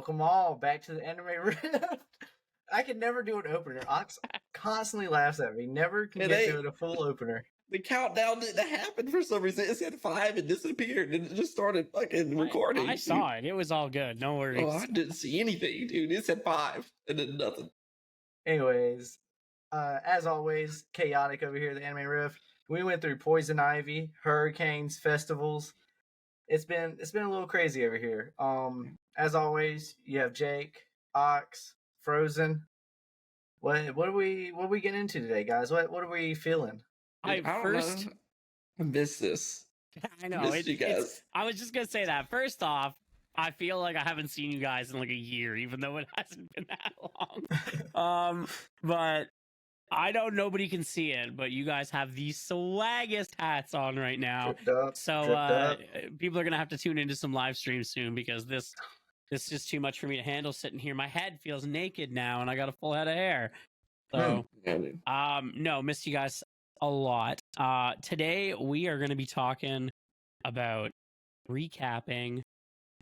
welcome all back to the Anime Rift. I can never do an opener. Ox constantly laughs at me. Never can get to it a full opener. The countdown didn't happen for some reason. It said 5 and disappeared, and it just started fucking recording. I saw it. It was all good. No worries. Oh, I didn't see anything, dude. It said 5 and then nothing. Anyways, as always, chaotic over here at the Anime Rift. We went through Poison Ivy, hurricanes, festivals. It's been a little crazy over here. As always, you have Jake, Ox, Frozen. What are we getting into today, guys? What are we feeling? I miss this. I know. Missed you guys. I was just gonna say that. First off, I feel like I haven't seen you guys in like a year, even though it hasn't been that long. But I know nobody can see it, but you guys have the swaggest hats on right now. So people are gonna have to tune into some live streams soon because this is just too much for me to handle sitting here. My head feels naked now, and I got a full head of hair. So, no, missed you guys a lot. Today we are going to be talking about recapping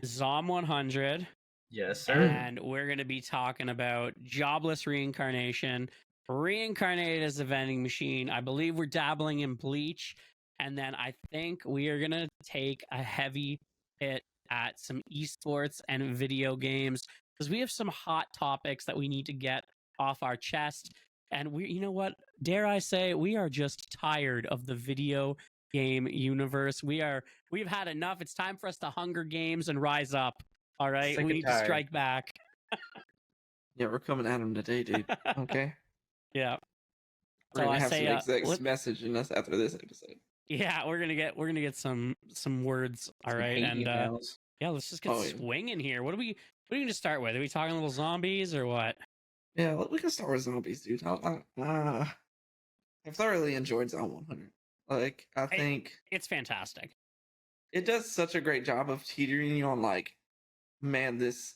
Zom 100. Yes, sir. And we're going to be talking about Jobless Reincarnation, Reincarnated as a Vending Machine. I believe we're dabbling in Bleach. And then I think we are going to take a heavy hit at some esports and video games because we have some hot topics that we need to get off our chest. And you know what? Dare I say, we are just tired of the video game universe. We've had enough. It's time for us to Hunger Games and rise up. All right, we need to strike back. Yeah, we're coming at him today, dude. Okay. Yeah. We're gonna have some execs messaging us after this episode. Yeah, we're gonna get some words. All right, and yeah, let's just get swinging here. What are we going to start with? Are we talking little zombies or what? Yeah, we can start with zombies, dude. I've thoroughly enjoyed Zom 100. Like, I think it's fantastic. It does such a great job of teetering you on like, man, this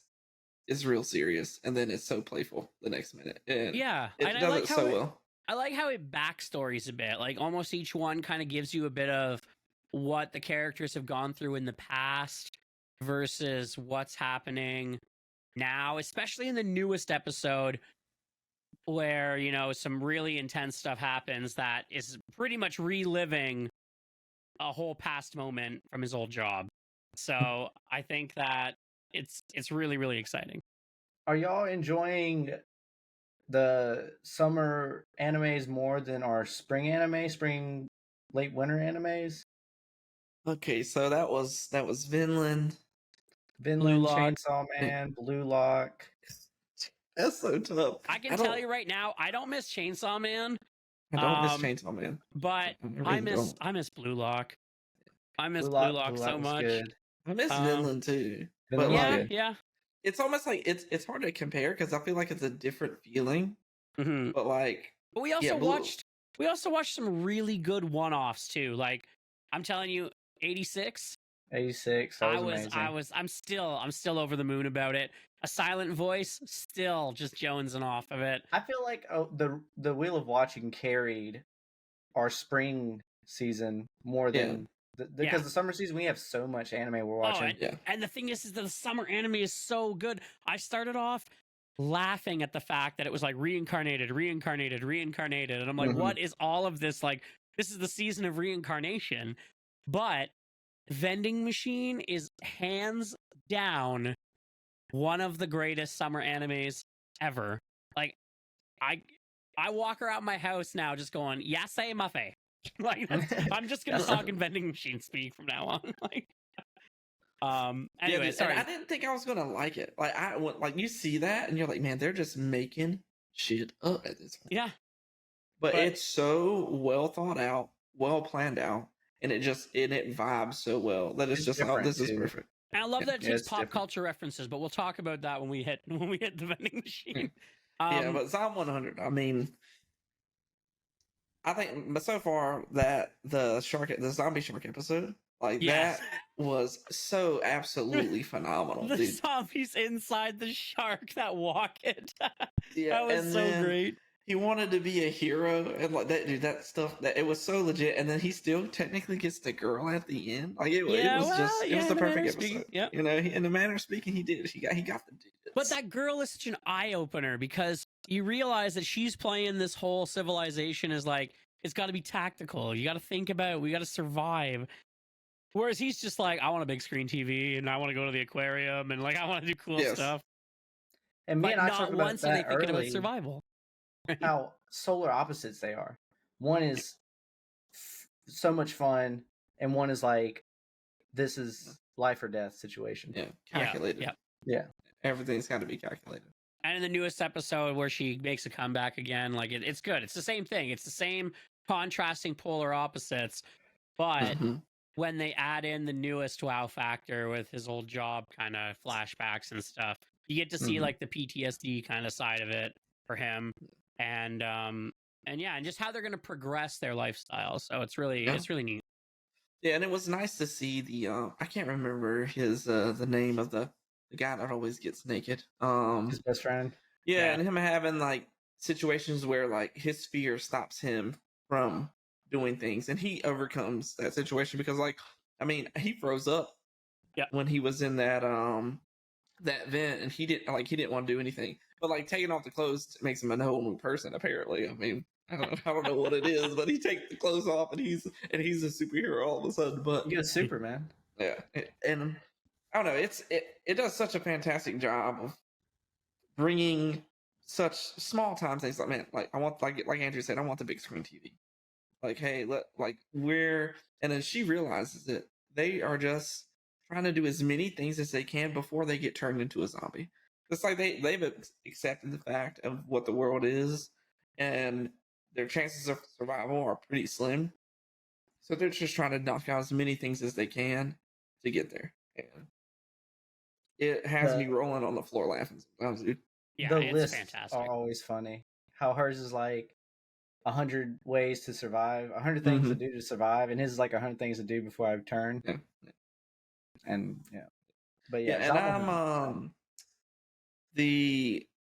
is real serious, and then it's so playful the next minute. And yeah, it and does it so well. I like how it backstories a bit. Like almost each one kind of gives you a bit of what the characters have gone through in the past versus what's happening now, especially in the newest episode where, you know, some really intense stuff happens that is pretty much reliving a whole past moment from his old job. So I think that it's really, really exciting. Are y'all enjoying the summer animes more than our spring late winter animes? Okay, so that was Vinland, Chainsaw Man, Blue Lock. That's so tough. I can tell you right now, I don't miss Chainsaw Man. I don't miss Chainsaw Man, but I miss Blue Lock. I miss Blue Lock so much. Good. I miss Vinland too. But yeah. It's almost like it's hard to compare because I feel like it's a different feeling. Mm-hmm. But like, we also watched some really good one-offs too. Like, I'm telling you, 86. 86. That was amazing. I'm still over the moon about it. A Silent Voice, still just jonesing off of it. I feel like the Wheel of Watching carried our spring season more than because the summer season we have so much anime we're watching. And the thing is that the summer anime is so good. I started off laughing at the fact that it was like reincarnated, and I'm like, what is all of this? Like, this is the season of reincarnation. But Vending Machine is hands down one of the greatest summer animes ever. Like, I walk around my house now just going, "Yasei mafe." Like, I'm just gonna talk in Vending Machine speak from now on. Like, anyway, sorry. I didn't think I was gonna like it. Like you see that and you're like, man, they're just making shit up at this point. Yeah, but it's so well thought out, well planned out, and it vibes so well that it's just this is perfect. And I love that it takes pop culture references, but we'll talk about that when we hit the Vending Machine. But Zom 100, I mean, I think, but so far that the zombie shark episode, that was so absolutely phenomenal. The dude. zombies inside the shark that walk it. Yeah, that was so great. he wanted to be a hero and like that dude, that stuff that it was so legit, and then he still technically gets the girl at the end. Like it was it was the perfect episode. Yeah. You know, in the manner of speaking, he did. He got the dude. But that girl is such an eye opener because you realize that she's playing this whole civilization as like it's got to be tactical. You got to think about it. We got to survive. Whereas he's just like, I want a big screen TV and I want to go to the aquarium and like I want to do cool stuff. And me but and I not talked about once are they that thinking about early, survival. how solar opposites they are. One is so much fun, and one is like, this is life or death situation. Yeah, calculated. Yeah. Everything's got to be calculated. And in the newest episode where she makes a comeback again, like it's good. It's the same thing. It's the same contrasting polar opposites. But when they add in the newest wow factor with his old job kind of flashbacks and stuff, you get to see like the PTSD kind of side of it for him. And yeah, and just how they're going to progress their lifestyle. So it's really neat. Yeah, and it was nice to see the I can't remember his the name of the guy that always gets naked. His best friend. Yeah, and him having like situations where like his fear stops him from doing things, and he overcomes that situation because like I mean he froze up when he was in that vent, and he didn't want to do anything, but like taking off the clothes makes him a whole new person apparently. I mean I don't know what it is, but he takes the clothes off and he's a superhero all of a sudden. But he goes Superman. Yeah, and I don't know. It does such a fantastic job of bringing such small time things. Like man, like I want like Andrew said, I want the big screen TV. Like hey, and then she realizes that they are just trying to do as many things as they can before they get turned into a zombie. It's like they've accepted the fact of what the world is, and their chances of survival are pretty slim. So they're just trying to knock out as many things as they can to get there. And it has me rolling on the floor laughing sometimes, dude. Yeah, the it's lists fantastic. are always funny. How hers is like 100 ways to survive, 100 things to do to survive, and his is like 100 things to do before I turn. Yeah. And but and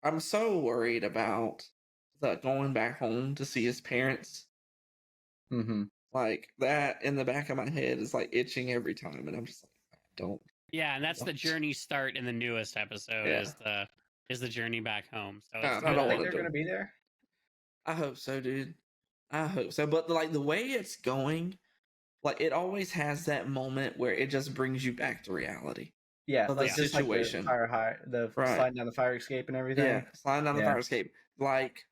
I'm so worried about going back home to see his parents. Like that in the back of my head is like itching every time, and I'm just like, don't. Yeah, and that's the journey start in the newest episode. Is the journey back home. So I don't think they're going to be there. I hope so, dude. I hope so. But like the way it's going, like it always has that moment where it just brings you back to reality. Yeah, like the situation, like the sliding down the fire escape and everything. Yeah, sliding down the fire escape. Like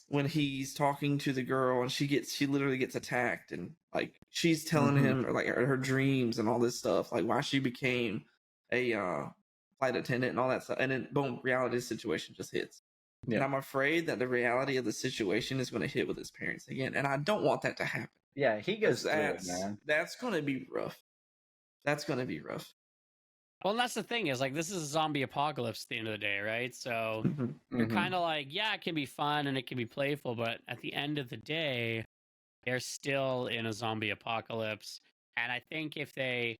when he's talking to the girl and she literally gets attacked, and like she's telling him like her dreams and all this stuff, like why she became a flight attendant and all that stuff, and then boom, reality situation just hits. Yeah. And I'm afraid that the reality of the situation is going to hit with his parents again, and I don't want that to happen. Yeah, he goes through it, man. That's going to be rough. That's going to be rough. Well, that's the thing is like this is a zombie apocalypse at the end of the day, right? So you're kind of like, yeah, it can be fun and it can be playful, but at the end of the day, they're still in a zombie apocalypse. And I think if they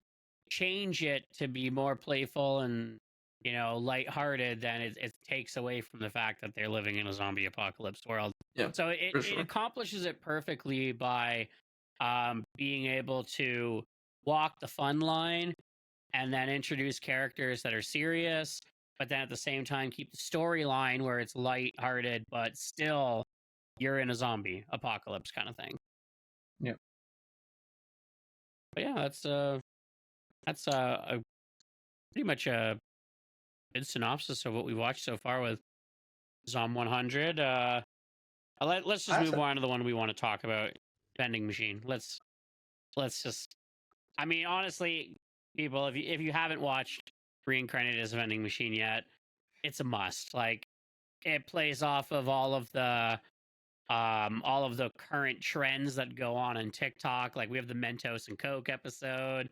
change it to be more playful and lighthearted, then it takes away from the fact that they're living in a zombie apocalypse world. Yeah, so it accomplishes it perfectly by being able to walk the fun line and then introduce characters that are serious, but then at the same time keep the storyline where it's lighthearted, but still you're in a zombie apocalypse kind of thing. Yeah. But yeah, that's pretty much a good synopsis of what we watched so far with Zom 100. Let's just move on to the one we want to talk about, Vending Machine. Let's just. I mean, honestly, people, if you haven't watched Reincarnated as a Vending Machine yet, it's a must. Like, it plays off of all of the current trends that go on TikTok. Like we have the Mentos and Coke episode.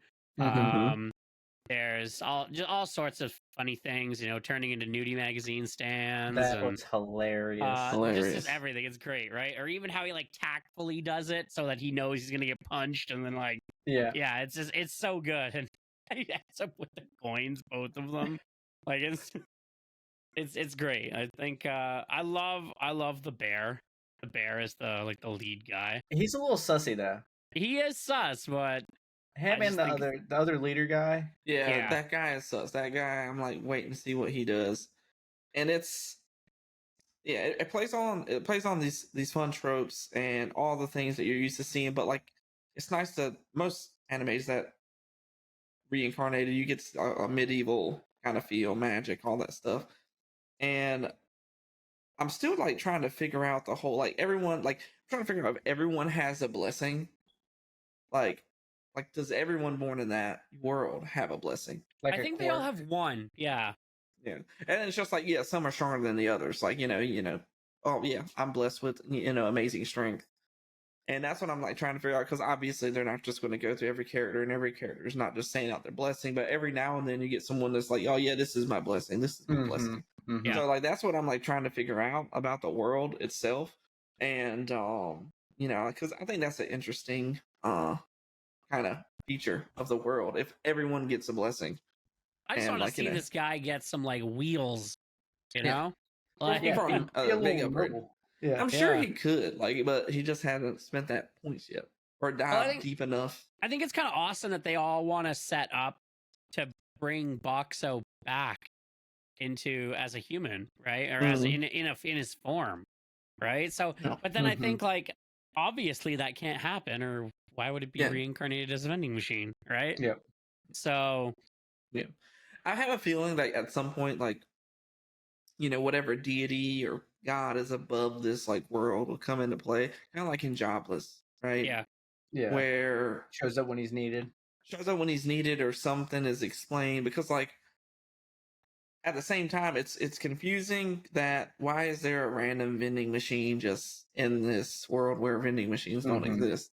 There's all sorts of funny things, turning into nudie magazine stands. That was hilarious. Just everything. It's great, right? Or even how he like tactfully does it so that he knows he's gonna get punched, and then like yeah, it's so good. And he ends up with the coins, both of them. Like it's great. I think I love the bear. the bear is the lead guy. He's a little sussy though. He is sus, but Him I and just think- the other leader guy. Yeah, Yeah. that guy is sus. That guy, I'm like waiting to see what he does, and it's it plays on these fun tropes and all the things that you're used to seeing. But like, it's nice that most animes that reincarnated, you get a medieval kind of feel, magic, all that stuff, and I'm still like trying to figure out the whole like everyone like I'm trying to figure out if everyone has a blessing, like does everyone born in that world have a blessing? Like I a think they all quirk. have one. Yeah. Yeah, and it's just like some are stronger than the others. Like oh yeah, I'm blessed with amazing strength, and that's what I'm like trying to figure out because obviously they're not just going to go through every character, and every character is not just saying out their blessing, but every now and then you get someone that's like, oh yeah, this is my blessing, this is my blessing. Mhm. Yeah. So like that's what I'm like trying to figure out about the world itself, and because I think that's an interesting kind of feature of the world if everyone gets a blessing. I just And, want to like, see this guy get some like wheels, you Yeah. know? Well, Like, he from Be a big little upgrade. mobile. Yeah. I'm sure Yeah. he could, like, but he just hasn't spent that points yet or dived think- deep enough. I think it's kind of awesome that they all want to set up to bring Boxo back into as a human, right? Or as in his form, right? So, Yeah. but then I think like obviously that can't happen, or why would it be Yeah. reincarnated as a vending machine, right? Yep. So I have a feeling that at some point, like, whatever deity or god is above this like world will come into play, kind of like in Jobless, right? yeah, Yeah. Where Shows up when he's needed. shows up when he's needed or something is explained because like at the same time it's confusing that why is there a random vending machine just in this world where vending machines don't Mhm. exist.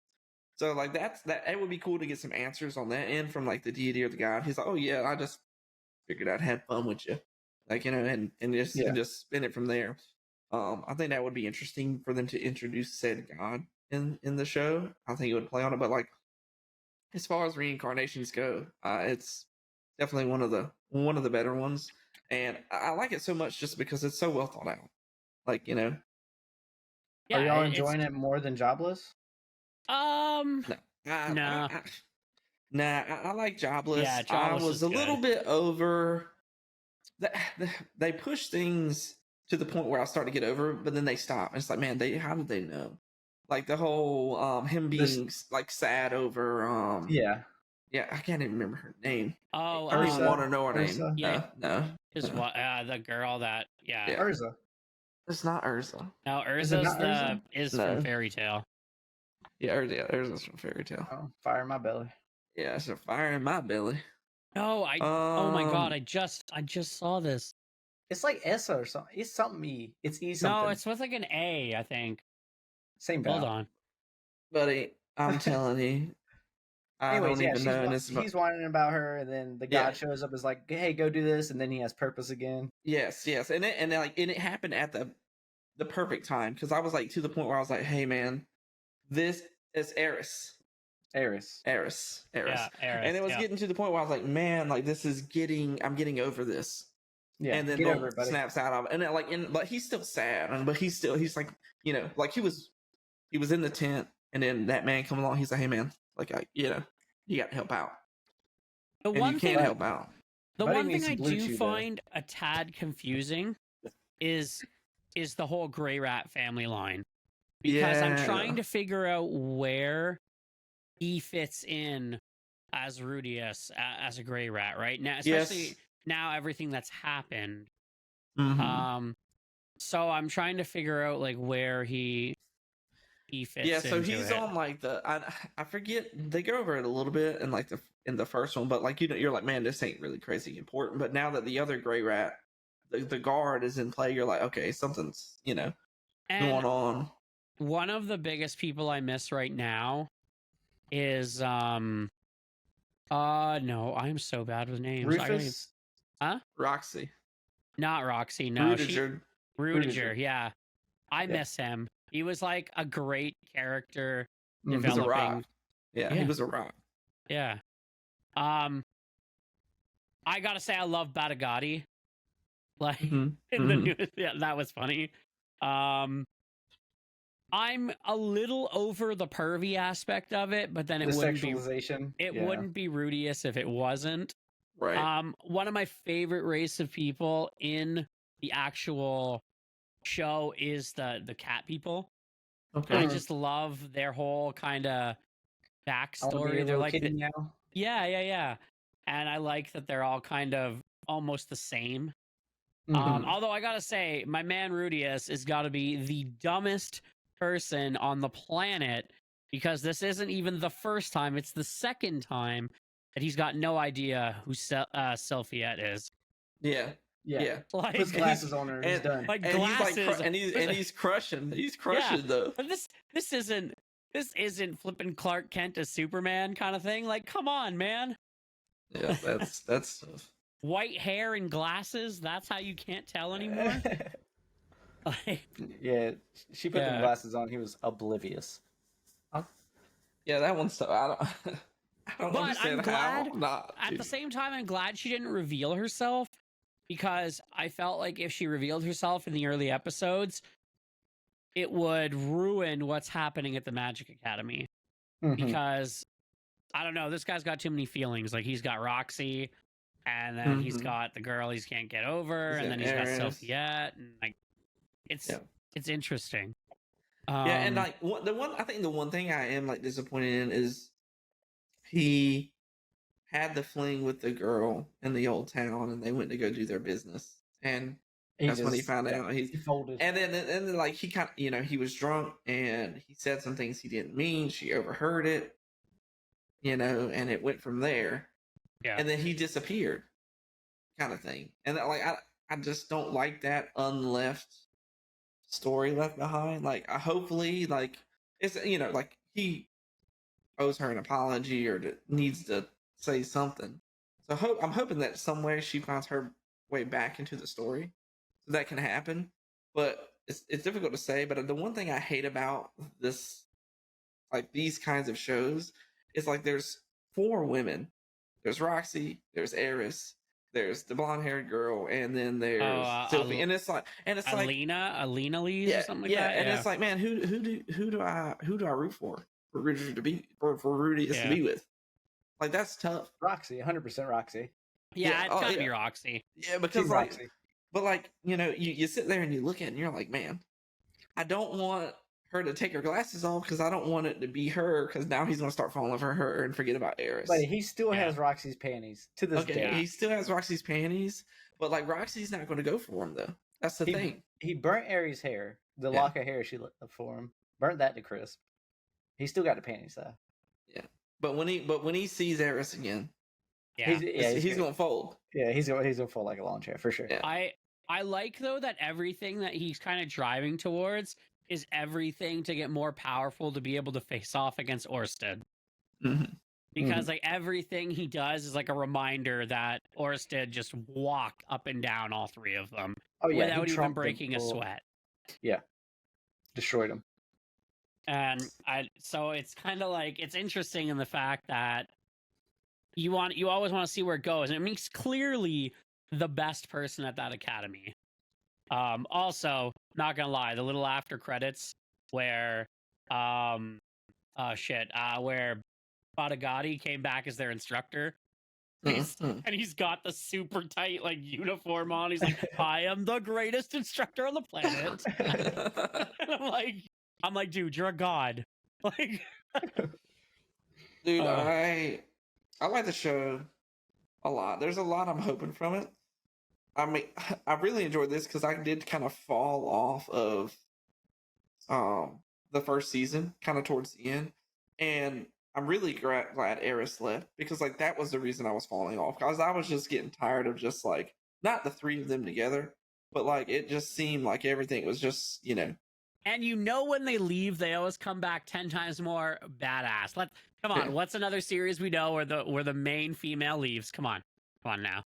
So like that it would be cool to get some answers on that end from like the deity or the god. He's like, oh yeah, I just figured I'd have fun with you, like and just Yeah. and just spin it from there. I think that would be interesting for them to introduce said god in the show. I think it would play on it, but like as far as reincarnations go, it's definitely one of the better ones, and I like it so much just because it's so well thought out. Like yeah. Are y'all it's- enjoying it more than Jobless? No. I like Jobless. Yeah, I Jobless was is a little good. bit over. They push things to the point where I start to get over, but then they stop. It's like, man, how did they know? Like the whole him being like sad over Yeah. yeah, I can't even remember her name. Oh, I don't even Ursa. want to know her Ursa? name. Yeah. No, is what the girl that Yeah. Urza. it's not Ursa. No, Is it Urza's not Urza? is No. from Fairy Tale. Yeah, Ursa's from Fairy Tale. Oh, fire in my belly. Yeah, it's a fire in my belly. No, oh my god, Um, I just saw this. It's like Essa or something. It's something E. It's E something. No, it's with like an A, I think. Same Hold vowel. on. buddy, I'm telling you, I Anyways, don't yeah, even know. And it's he's whining about her, and then the Yeah. god shows up, is like, "Hey, go do this," and then he has purpose again. yes, and it happened at the perfect time because I was like to the point where I was like, hey man, this is Eris. Eris. Yeah, Eris, And it was yeah. getting to the point where I was like, man, like I'm getting over this. Yeah, And then get boom, over it, buddy. snaps out of it. And then, but he's still sad, but he's like, like he was in the tent, and then that man come along. He's like, hey man, like you got to help out, The and one you thing can't help out. The Buddy one thing needs I some Blue do Chew, though. find a tad confusing is the whole Gray Rat family line. Because I'm Yeah. trying to figure out where he fits in as Rudius as a Gray Rat, right? Now, especially Yes. now everything that's happened. Mhm. So I'm trying to figure out like where he fits Yeah, so into he's it. on like I forget, they go over it a little bit in like in the first one, but like you're like, man, this ain't really crazy important. But now that the other Gray Rat, the guard is in play, you're like, okay, something's And going on. one of the biggest people I miss right now is no, I'm so bad with names. I gotta- Rufus. Roxy, not Roxy, no, Rudiger. Rudiger, yeah. I Yeah. miss him. He was like a great character Mhm. He was a developing. rock. Yeah, Yeah. he was a rock. Yeah. I gotta say I love Batagati. Like Mhm. in the Mhm. news, yeah, that was funny. I'm a little over the pervy aspect of it, but then The sexualization. it wouldn't be Rudius if it wasn't. Right. One of my favorite race of people in the actual show is the cat people. Okay. I just love their whole kind of backstory. They're like, now. yeah. And I like that they're all kind of almost the same. Mhm. Although I gotta say, my man Rudius has got to be the dumbest person on the planet, because this isn't even the first time; it's the second time that he's got no idea who Sylphiette is. Yeah. Yeah. Like, Puts glasses on her. He's and- done. like And glasses. he's like, and he's crushing. He's crushing though. But this isn't flipping Clark Kent as Superman kind of thing. Like, come on, man. Yeah, that's White hair and glasses. That's how you can't tell anymore. Like, Yeah, she put Yeah. the glasses on. He was oblivious. yeah. That one's so I don't. I don't But I'm understand glad how not. at to. the same time, I'm glad she didn't reveal herself, because I felt like if she revealed herself in the early episodes, it would ruin what's happening at the Magic Academy. Mhm. Because I don't know, this guy's got too many feelings. Like, he's got Roxy, and then he's Mhm. got the girl he can't get over, He's and got then he's got Eris. Sylphiette, and like, it's Yeah. it's interesting. Yeah, and like I think the one thing I am like disappointed in is he had the fling with the girl in the old town, and they went to go do their business, and that's when he found out he folded. And then like he kind of he was drunk and he said some things he didn't mean. She overheard it, and it went from there. Yeah. And then he disappeared, kind of thing. And like I just don't like that unleft story left behind. Like I hopefully like it's like he owes her an apology or needs to say something. So I'm hoping that somewhere she finds her way back into the story, so that can happen. But it's difficult to say. But the one thing I hate about this, like these kinds of shows, is like there's 4 women. There's Roxy, there's Eris, there's the blonde-haired girl, and then there's Sylvie. And it's like Alina Lees or something like that. And it's like, man, who do I root for Richard to be for Rudy to be with? Like that's tough. Roxy, 100% Roxy. Yeah, it's gotta be yeah. Roxy. Yeah, because Team like, Roxy. but like you sit there and you look at it and you're like, man, I don't want her to take her glasses off because I don't want it to be her, because now he's gonna start falling for her and forget about Eris. But he still Yeah. has Roxy's panties to this Okay, day. he still has Roxy's panties, but like Roxy's not going to go for him though. That's the thing. He burnt Aries' hair, the Yeah. lock of hair she left for him. Burnt that to crisp. He still got the panties though. But when he sees Eris again, Yeah. he's going to fold. Yeah, he's gonna fall like a lawn chair for sure. Yeah. I like though that everything that he's kind of driving towards is everything to get more powerful to be able to face off against Orsted. Mm-hmm. Because like everything he does is like a reminder that Orsted just walked up and down all 3 of them Oh yeah, without he even trumped them breaking a full- sweat. Destroyed him. And so it's kind of like, it's interesting in the fact that you always want to see where it goes, and it makes clearly the best person at that academy. Also, not gonna lie, the little after credits where where Badagati came back as their instructor, Mhm. and he's got the super tight like uniform on. He's like, I am the greatest instructor on the planet. And I'm like, dude, you're a god. Like, Dude, I like the show a lot. There's a lot I'm hoping from it. I mean, I really enjoyed this because I did kind of fall off of the first season, kind of towards the end, and I'm really glad Eris left, because like that was the reason I was falling off, because I was just getting tired of just like not the 3 of them together, but like it just seemed like everything was just and when they leave, they always come back 10 times more badass. Come on, Yeah. what's another series we know where the main female leaves? Come on now.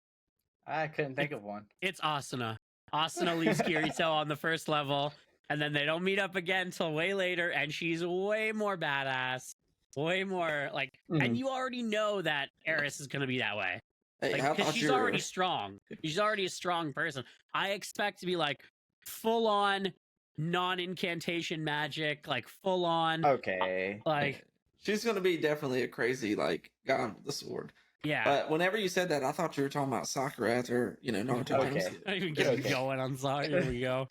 I couldn't think of one. It's Asuna. Asuna leaves Kirito on the first level, and then they don't meet up again until way later, and she's way more badass. Way more like, and you already know that Eris is gonna be that way. Hey, Like, how because about she's your already strong. She's already a strong person. I expect to be like full on non-incantation magic, like full on. Okay. Like, she's gonna be definitely a crazy like god with the sword. yeah. But whenever you said that, I thought you were talking about Sakura after Naruto. Okay. comes. Not even getting Okay. going on sorry. Here we go.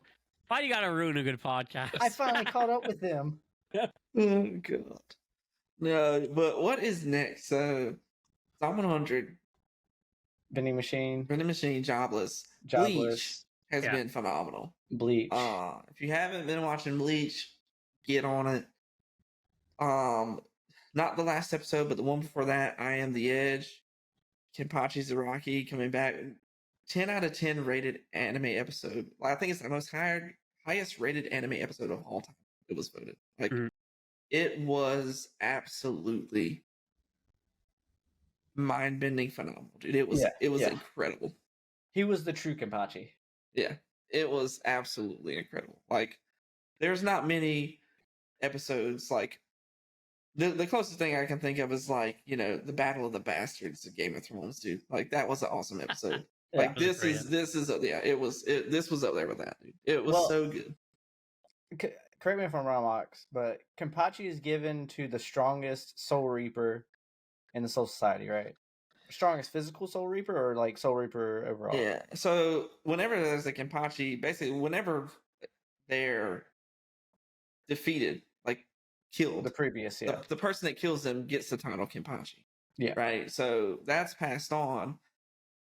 Why do you gotta ruin a good podcast? I finally caught up with them. Oh god. No, but what is next? So Psalm 100, Vending machine, Vending Machine, Jobless. Bleach Jobless, has Yeah. been phenomenal. Bleach. If you haven't been watching Bleach, get on it. Not the last episode, but the one before that, I Am the Edge. Kenpachi Zaraki coming back. 10 out of 10 rated anime episode. I think it's the most highest rated anime episode of all time. It was voted. Like, Mhm. it was absolutely mind-bending phenomenal, dude. It was Yeah. incredible. He was the true Kenpachi. Yeah, it was absolutely incredible. Like, there's not many episodes like the closest thing I can think of is like the Battle of the Bastards of Game of Thrones, dude. Like that was an awesome episode. Yeah. Like That was this is this was up there with that, dude. It was Well, so good. Correct me if I'm wrong, Mox, but Kenpachi is given to the strongest Soul Reaper in the Soul Society, right? Strongest physical Soul Reaper or like Soul Reaper overall? Yeah. So whenever there's a Kenpachi, basically whenever they're defeated, like killed, The previous, yeah. the person that kills them gets the title Kenpachi. Yeah. Right. So that's passed on.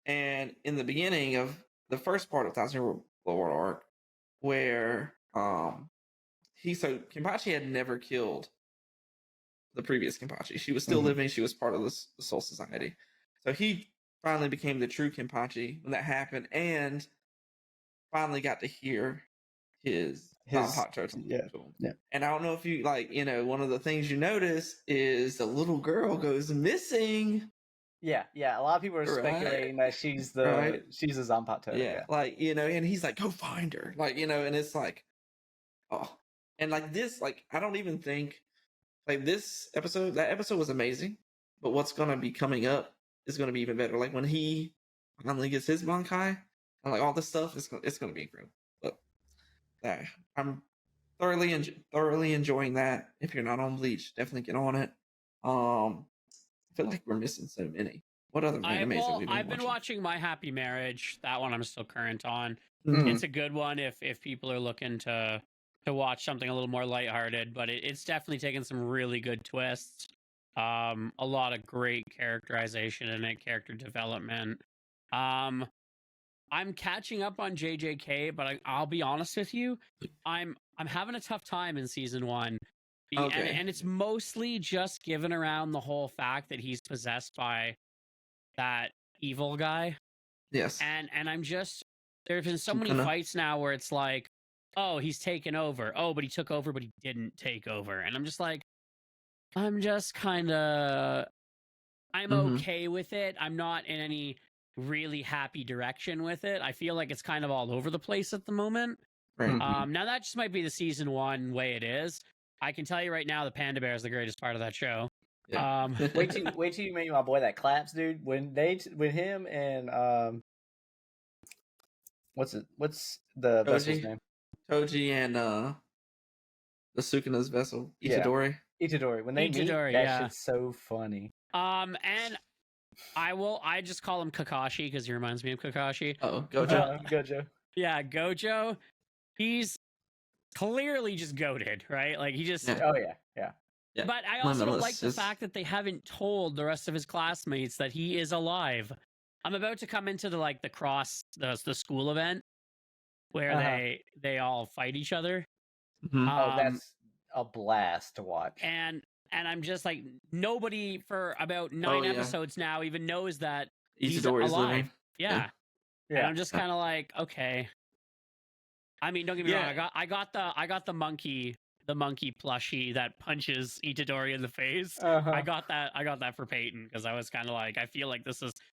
And in the beginning of the first part of Thousand Year Lord arc, where Kenpachi had never killed the previous Kenpachi. She was still Mhm. living. She was part of the Soul Society. So he finally became the true Kenpachi when that happened, and finally got to hear his Zanpakuto yeah, to him. yeah. And I don't know if you one of the things you notice is the little girl goes missing. Yeah. A lot of people are Right. speculating that she's the Right. she's the Zanpakuto. Yeah, like and he's like, go find her, and it's like, oh, and like this, like I don't even think like that episode was amazing, but what's gonna be coming up is gonna be even better. Like when he finally gets his Bankai and like all this stuff, it's gonna be incredible. But I'm thoroughly enjoying that. If you're not on Bleach, definitely get on it. I feel like we're missing so many. What other animes have we been I've been watching? watching My Happy Marriage. That one I'm still current on. Mhm. It's a good one if people are looking to watch something a little more lighthearted, but it's definitely taken some really good twists. A lot of great characterization in it, character development. I'm catching up on JJK, but I'll be honest with you, I'm having a tough time in season 1. Okay. And it's mostly just given around the whole fact that he's possessed by that evil guy. Yes. And I'm just, there's been so many Kinda. fights now where it's like, oh, he's taken over. Oh, but he took over, but he didn't take over. And I'm just like, I'm just kind of, I'm Mhm. okay with it. I'm not in any really happy direction with it. I feel like it's kind of all over the place at the moment. Right. Mhm. Now that just might be the season 1 way it is. I can tell you right now, the Panda Bear is the greatest part of that show. Yeah. Wait till you meet my boy that claps, dude. When him and what's the vessel's Koji? name? Toji and the Sukina's vessel, Yeah. Itadori. Itadori. When they Itadori, meet, that yeah. shit's so funny. And I just call him Kakashi because he reminds me of Kakashi. Oh, Gojo. Gojo. Yeah, Gojo. He's clearly just goated, right? Like he just. Yeah. Oh yeah. Yeah. But I also don't like the Limitless. fact that they haven't told the rest of his classmates that he is alive. I'm about to come into the school event where Uh-huh. they all fight each other. Mhm. Oh, that's a blast to watch. And I'm just like, nobody for about 9 yeah. episodes now even knows that he's Itadori's alive. living. Yeah. And Yeah. I'm just kind of like, okay. I mean, don't get me Yeah. wrong. I got the monkey plushie that punches Itadori in the face. Uh-huh. I got that for Peyton because I was kind of like, I feel like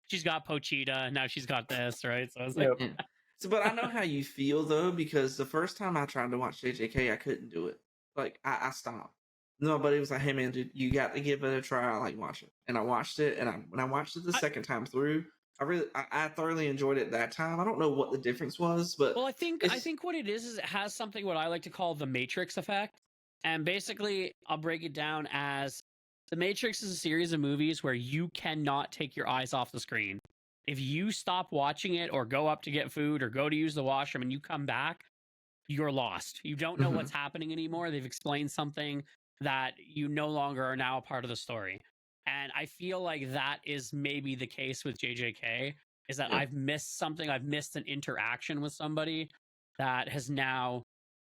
she's got Pochita, now she's got this, right? So I was like, Yep. Yeah. So, but I know how you feel though, because the first time I tried to watch JJK, I couldn't do it. Like I stopped. Nobody was like, "Hey man, dude, you got to give it a try." I like watch it, and I watched it, and when I watched it the second time through, I thoroughly enjoyed it that time. I don't know what the difference was, but Well, I think what it is it has something what I like to call the Matrix effect. And basically, I'll break it down as the Matrix is a series of movies where you cannot take your eyes off the screen. If you stop watching it or go up to get food or go to use the washroom and you come back, you're lost. You don't know what's happening anymore. They've explained something that you no longer are now a part of the story. And I feel like that is maybe the case with JJK is that I've missed something. I've missed an interaction with somebody that has now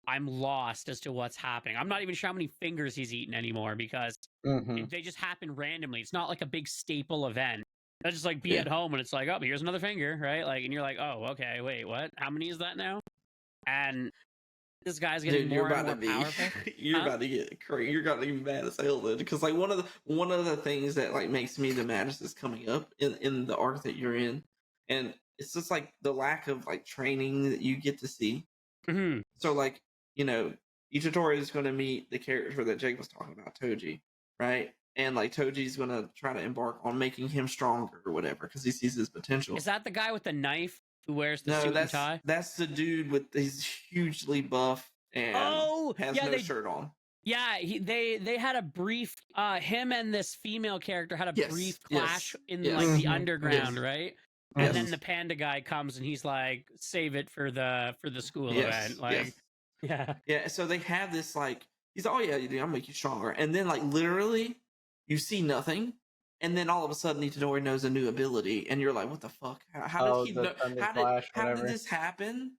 I'm lost as to what's happening. I'm not even sure how many fingers he's eaten anymore because they just happen randomly. It's not like a big staple event. That's just like be at home and it's like, oh, here's another finger, right? Like, and you're like, oh, okay, wait, what? How many is that now? And this guy's getting more and more powerful. You're about to get crazy. You're about to get mad as hell, then, because like one of the things that like makes me the maddest is coming up in the arc that you're in, and it's just like the lack of like training that you get to see. So like Itadori is going to meet the character that Jake was talking about, Toji, right? And like Toji's going to try to embark on making him stronger or whatever because he sees his potential. Is that the guy with the knife who wears the suit and tie? That's the dude with he's hugely buff and has no shirt on. Yeah, they had a brief. Him and this female character had a brief clash in like the underground, right? And then the panda guy comes and he's like, "Save it for the school event." Like, yeah. So they have this like he's oh yeah, I'll make you stronger, and then like literally you see nothing. And then all of a sudden, Itadori knows a new ability, and you're like, "What the fuck? How did he know? How did this happen?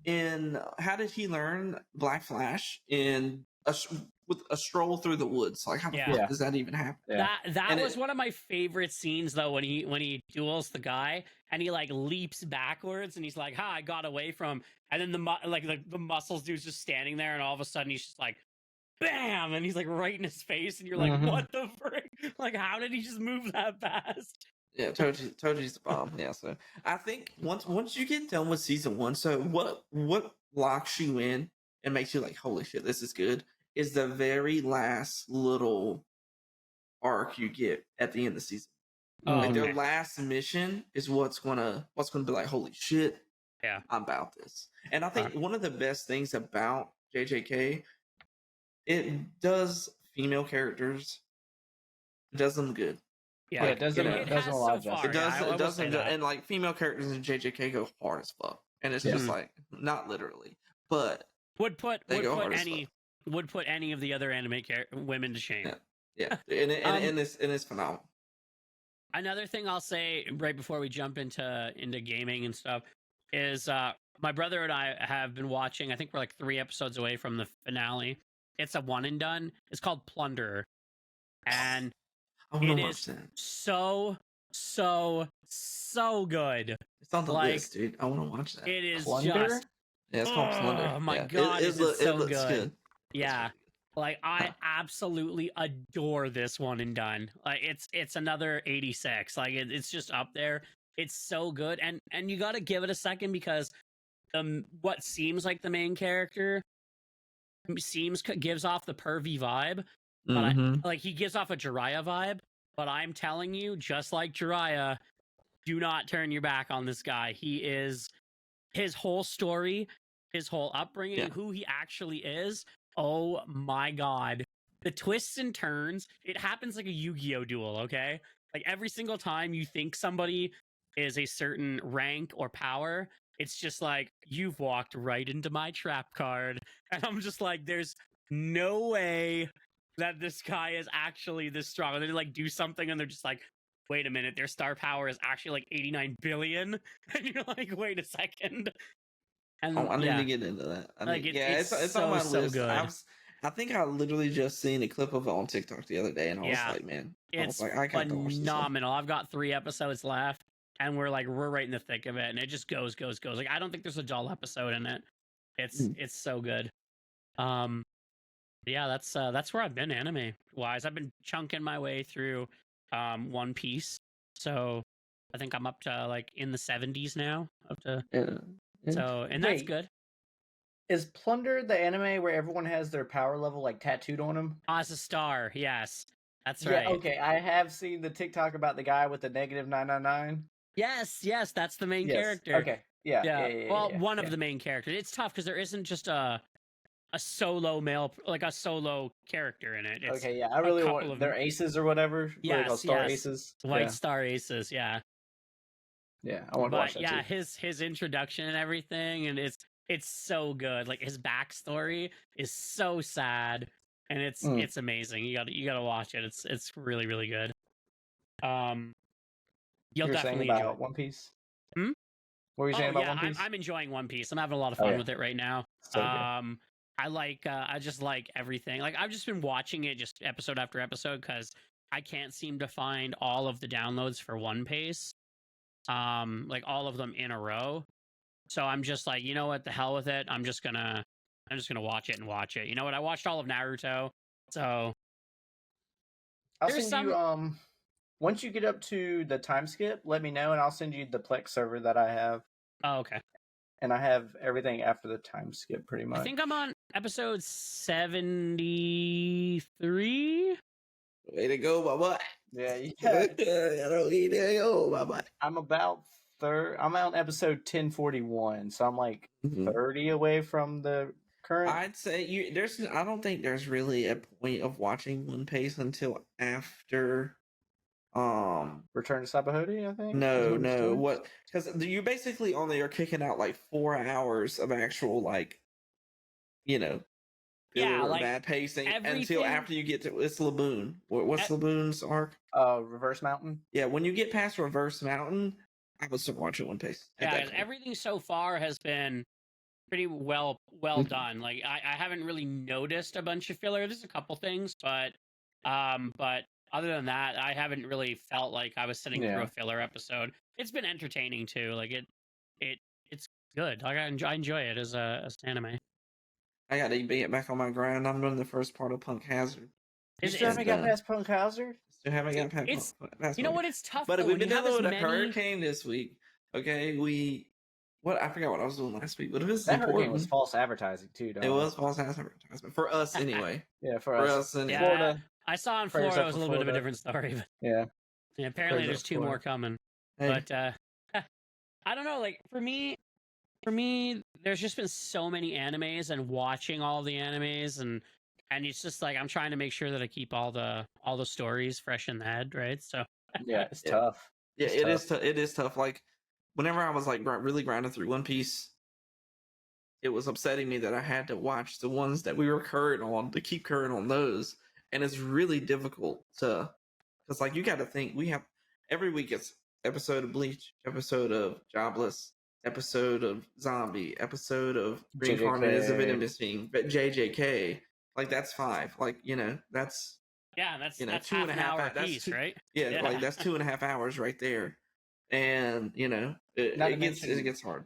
How did he learn Black Flash with a stroll through the woods? Like, how the fuck does that even happen?" That was one of my favorite scenes, though, when he duels the guy and he like leaps backwards and he's like, "Ha! I got away from." And then the muscles dude's just standing there, and all of a sudden he's just like, bam, and he's like right in his face, and you're like, what the frick? Like, how did he just move that fast? Yeah, Toji's the bomb. Yeah, so I think once you get done with season 1, so what locks you in and makes you like, holy shit, this is good, is the very last little arc you get at the end of the season. Like their last mission is what's gonna be like, holy shit, yeah, I'm about this. And I think one of the best things about JJK, it does female characters. It does them good. Yeah, it does them a lot of justice. It does and like female characters in JJK go hard as fuck, and it's just like not literally, but would put any of the other anime women to shame. Yeah, and it's phenomenal. Another thing I'll say right before we jump into gaming and stuff is my brother and I have been watching. I think we're like 3 episodes away from the finale. It's a one and done. It's called Plunderer, and it is so good. It's on the list, dude. I want to watch that. It is Plunder? It's called Plunder. Oh my god, it's so looks good. Yeah, like I absolutely adore this one and done. Like it's another 86. Like it's just up there. It's so good, and you got to give it a second because what seems like the main character gives off the pervy vibe, but he gives off a Jiraiya vibe. But I'm telling you, just like Jiraiya, do not turn your back on this guy. He is his whole story, his whole upbringing, who he actually is. Oh my god, the twists and turns. It happens like a Yu-Gi-Oh duel. Okay, like every single time you think somebody is a certain rank or power, it's just like, you've walked right into my trap card. And I'm just like, there's no way that this guy is actually this strong. And they like do something and they're just like, wait a minute, their star power is actually like 89 billion. And you're like, wait a second. And I need to get into that. It's on my list. Good. I think I literally just seen a clip of it on TikTok the other day, and I was like, man, it's I phenomenal. I've got 3 episodes left. And we're right in the thick of it, and it just goes. Like, I don't think there's a dull episode in it. It's so good. Yeah, that's where I've been anime wise. I've been chunking my way through One Piece, so I think I'm up to like in the 70s now. So, and that's good. Is Plunder the anime where everyone has their power level like tattooed on them? As a star, yes, that's right. Okay, I have seen the TikTok about the guy with the -999. Yes, that's the main Yes. character. Okay. Yeah. Well, one of the main characters. It's tough because there isn't just a solo male, like a solo character in it. It's Okay, yeah. I really couple want of their aces or whatever. What are they called? Star aces. White Star Aces, yeah. Yeah, I want to watch But that yeah, too. his introduction and everything, and it's so good. Like his backstory is so sad, and it's amazing. You gotta watch it. It's really really good. You'll You were saying definitely enjoy about it. One Piece? Hmm? What were you saying Oh about yeah, One Piece? I'm enjoying One Piece. I'm having a lot of Oh, fun yeah. with it right now. So good. I just like everything. Like I've just been watching it just episode after episode because I can't seem to find all of the downloads for One Piece. Like all of them in a row. So I'm just like, you know what, the hell with it. I'm just gonna watch it and watch it. You know what? I watched all of Naruto. So I'll there's send you once you get up to the time skip, let me know and I'll send you the Plex server that I have. Oh, okay. And I have everything after the time skip pretty much. I think I'm on episode 73. Way to go, my boy. Yeah, Way to go, my boy. I'm about I'm on episode 1041, so I'm like Mhm. 30 away from the current. I'd say I don't think there's really a point of watching One Piece until after. Return to Sabaody, I think. No. What? Because you basically only are kicking out like 4 hours of actual Yeah, filler like bad pacing until everything- after you get to it's Laboon. What's Laboon's arc? Reverse Mountain. Yeah, when you get past Reverse Mountain, I would start watching One Piece. at Yeah, that point. everything so far has been pretty well done. Like I haven't really noticed a bunch of filler. There's a couple things, but other than that, I haven't really felt like I was sitting through a filler episode. It's been entertaining too. Like it's good. Like I enjoy it as an anime. I got to get back on my grind. I'm doing the first part of Punk Hazard. You still haven't got past Punk Hazard? Still haven't got past. You know what? It's tough. But though, we've when been you have dealing as with a many... hurricane this week. Okay, I forgot what I was doing last week, but if it's That hurricane important, was false advertising too. it was false advertisement for us anyway. Yeah, for For us. us anyway. Yeah, Florida. I saw in Prayers Florida up it was a for little bit of a Florida. different story, but Yeah. apparently Prayers there's up 2 for more Florida. coming. Hey, But I don't know. Like for me, there's just been so many animes, and watching all the animes, and it's just like I'm trying to make sure that I keep all the stories fresh in the head, right? So Yeah, it's Yeah. tough. yeah, It's it is tough. Like whenever I was like really grinding through One Piece, it was upsetting me that I had to watch the ones that we were current on to keep current on those, and it's really difficult to, because like you got to think we have every week it's episode of Bleach, episode of Jobless, episode of Zombie, episode of Reincarnated as a Venomous Fiend, but JJK, like that's 5, like that's that's 2 that's and half a an hour half. That's piece, 2, right? yeah, like that's 2.5 hours right there, and it gets hard.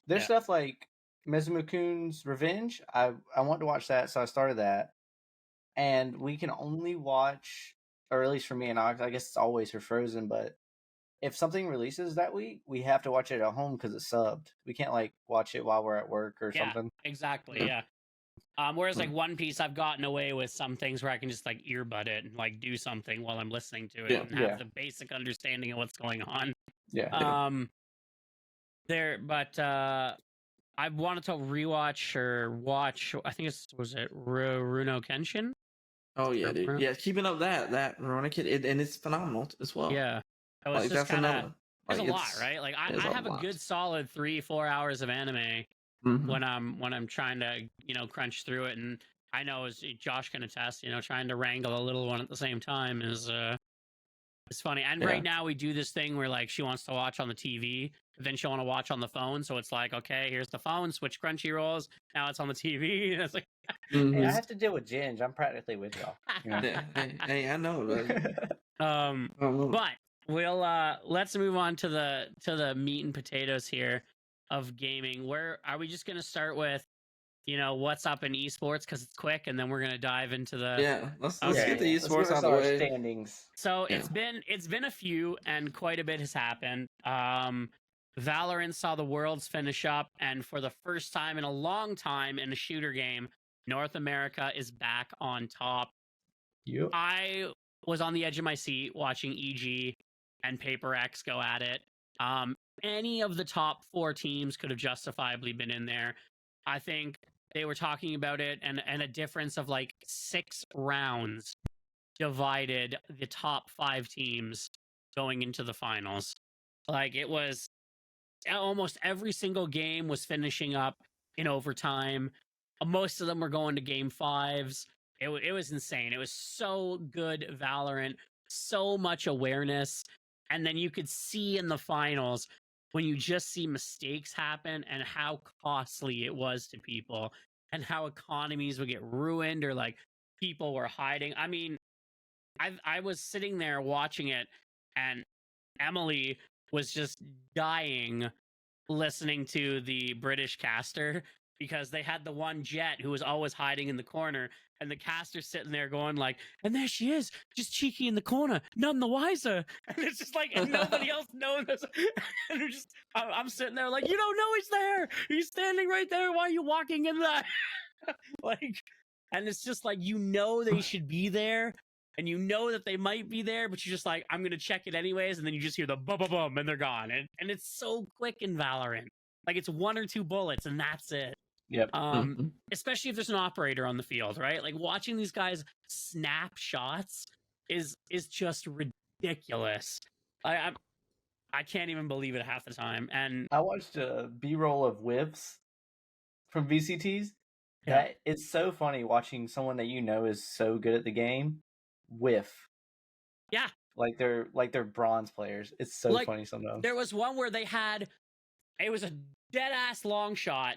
There's Yeah. stuff like Mizumu-kun's Revenge. I want to watch that, so I started that. And we can only watch, or at least for me and Ox, I guess it's always for Frozen, but if something releases that week, we have to watch it at home because it's subbed. We can't like watch it while we're at work or Yeah. something. Exactly. Yeah. Whereas like One Piece, I've gotten away with some things where I can just like earbud it and like do something while I'm listening to it Yeah. and have the basic understanding of what's going on. Yeah. But I wanted to rewatch or watch. I think was it Runo Kenshin? Oh yeah, dude. Rurouni- Yeah, keeping up that Rurouni Kid, and it's phenomenal as well. Yeah, it was like just that's kind another. of. There's Like, a lot, right? Like I there's a have a lot. good solid 3-4 hours of anime Mhm. when I'm trying to crunch through it, and I know as Josh can attest, trying to wrangle a little one at the same time is it's funny. And Yeah. right now we do this thing where like she wants to watch on the TV, but then she'll want to watch on the phone. So it's like, okay, here's the phone, switch Crunchrolls. Now it's on the TV. And it's like, Mhm. Hey, I have to deal with Ginge. I'm practically with y'all. Yeah. Yeah, hey, I know. But, but we'll let's move on to the meat and potatoes here of gaming. Where are we just gonna start with? What's up in esports because it's quick, and then we're gonna dive into the yeah, let's Okay. get the Let's esports give us out of the our way. standings. So Yeah. it's been a few, and quite a bit has happened. Valorant saw the Worlds finish up, and for the first time in a long time in a shooter game, North America is back on top. Yep. I was on the edge of my seat watching EG and Paper X go at it. Any of the top 4 teams could have justifiably been in there. I think they were talking about it, and a difference of like 6 rounds divided the top 5 teams going into the finals. Like, it was almost every single game was finishing up in overtime. Most of them were going to game 5s. It was insane. It was so good Valorant, so much awareness. And then you could see in the finals when you just see mistakes happen and how costly it was to people and how economies would get ruined or like people were hiding. I mean, I was sitting there watching it, and Emily was just dying listening to the British caster because they had the one Jet who was always hiding in the corner, and the caster's sitting there going like, and there she is, just cheeky in the corner, none the wiser. And it's just like, and nobody else knows. And I'm sitting there like, you don't know he's there. He's standing right there. Why are you walking in that? Like, and it's just like, you know, they should be there. And you know that they might be there, but you're just like, I'm going to check it anyways. And then you just hear the bum, bum, bum, and they're gone. And it's so quick in Valorant. Like, it's 1 or 2 bullets, and that's it. Yep. Especially if there's an operator on the field, right? Like, watching these guys snap shots is just ridiculous. I can't even believe it half the time. And I watched a B-roll of whiffs from VCTs. Yeah. That it's so funny watching someone that you know is so good at the game whiff. Yeah. Like they're bronze players. It's so Like, funny sometimes. there was one where it was a dead ass long shot,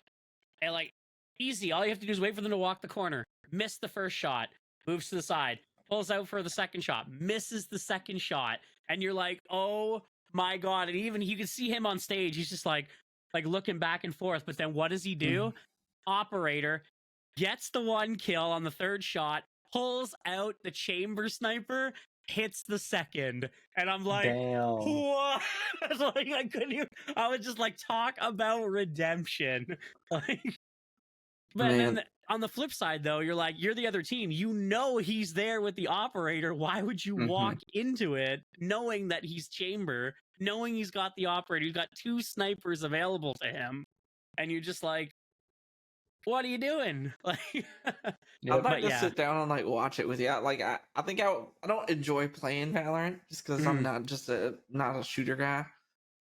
and like, easy. All you have to do is wait for them to walk the corner. Miss the first shot, moves to the side, pulls out for the second shot, misses the second shot, and you're like, oh my god! And even you can see him on stage. He's just like looking back and forth. But then what does he do? Operator gets the 1 kill on the 3rd shot, pulls out the chamber sniper, hits the 2nd, and I'm like, damn. what? Like, I couldn't even, I would just like talk about redemption. Like, but then on the flip side, though, you're like, you're the other team. You know he's there with the operator. Why would you walk into it knowing that he's chamber, knowing he's got the operator, he's got 2 snipers available to him, and you're just like, what are you doing? Like, I might just sit down and like watch it with you. I think I don't enjoy playing Valorant just because I'm not a shooter guy.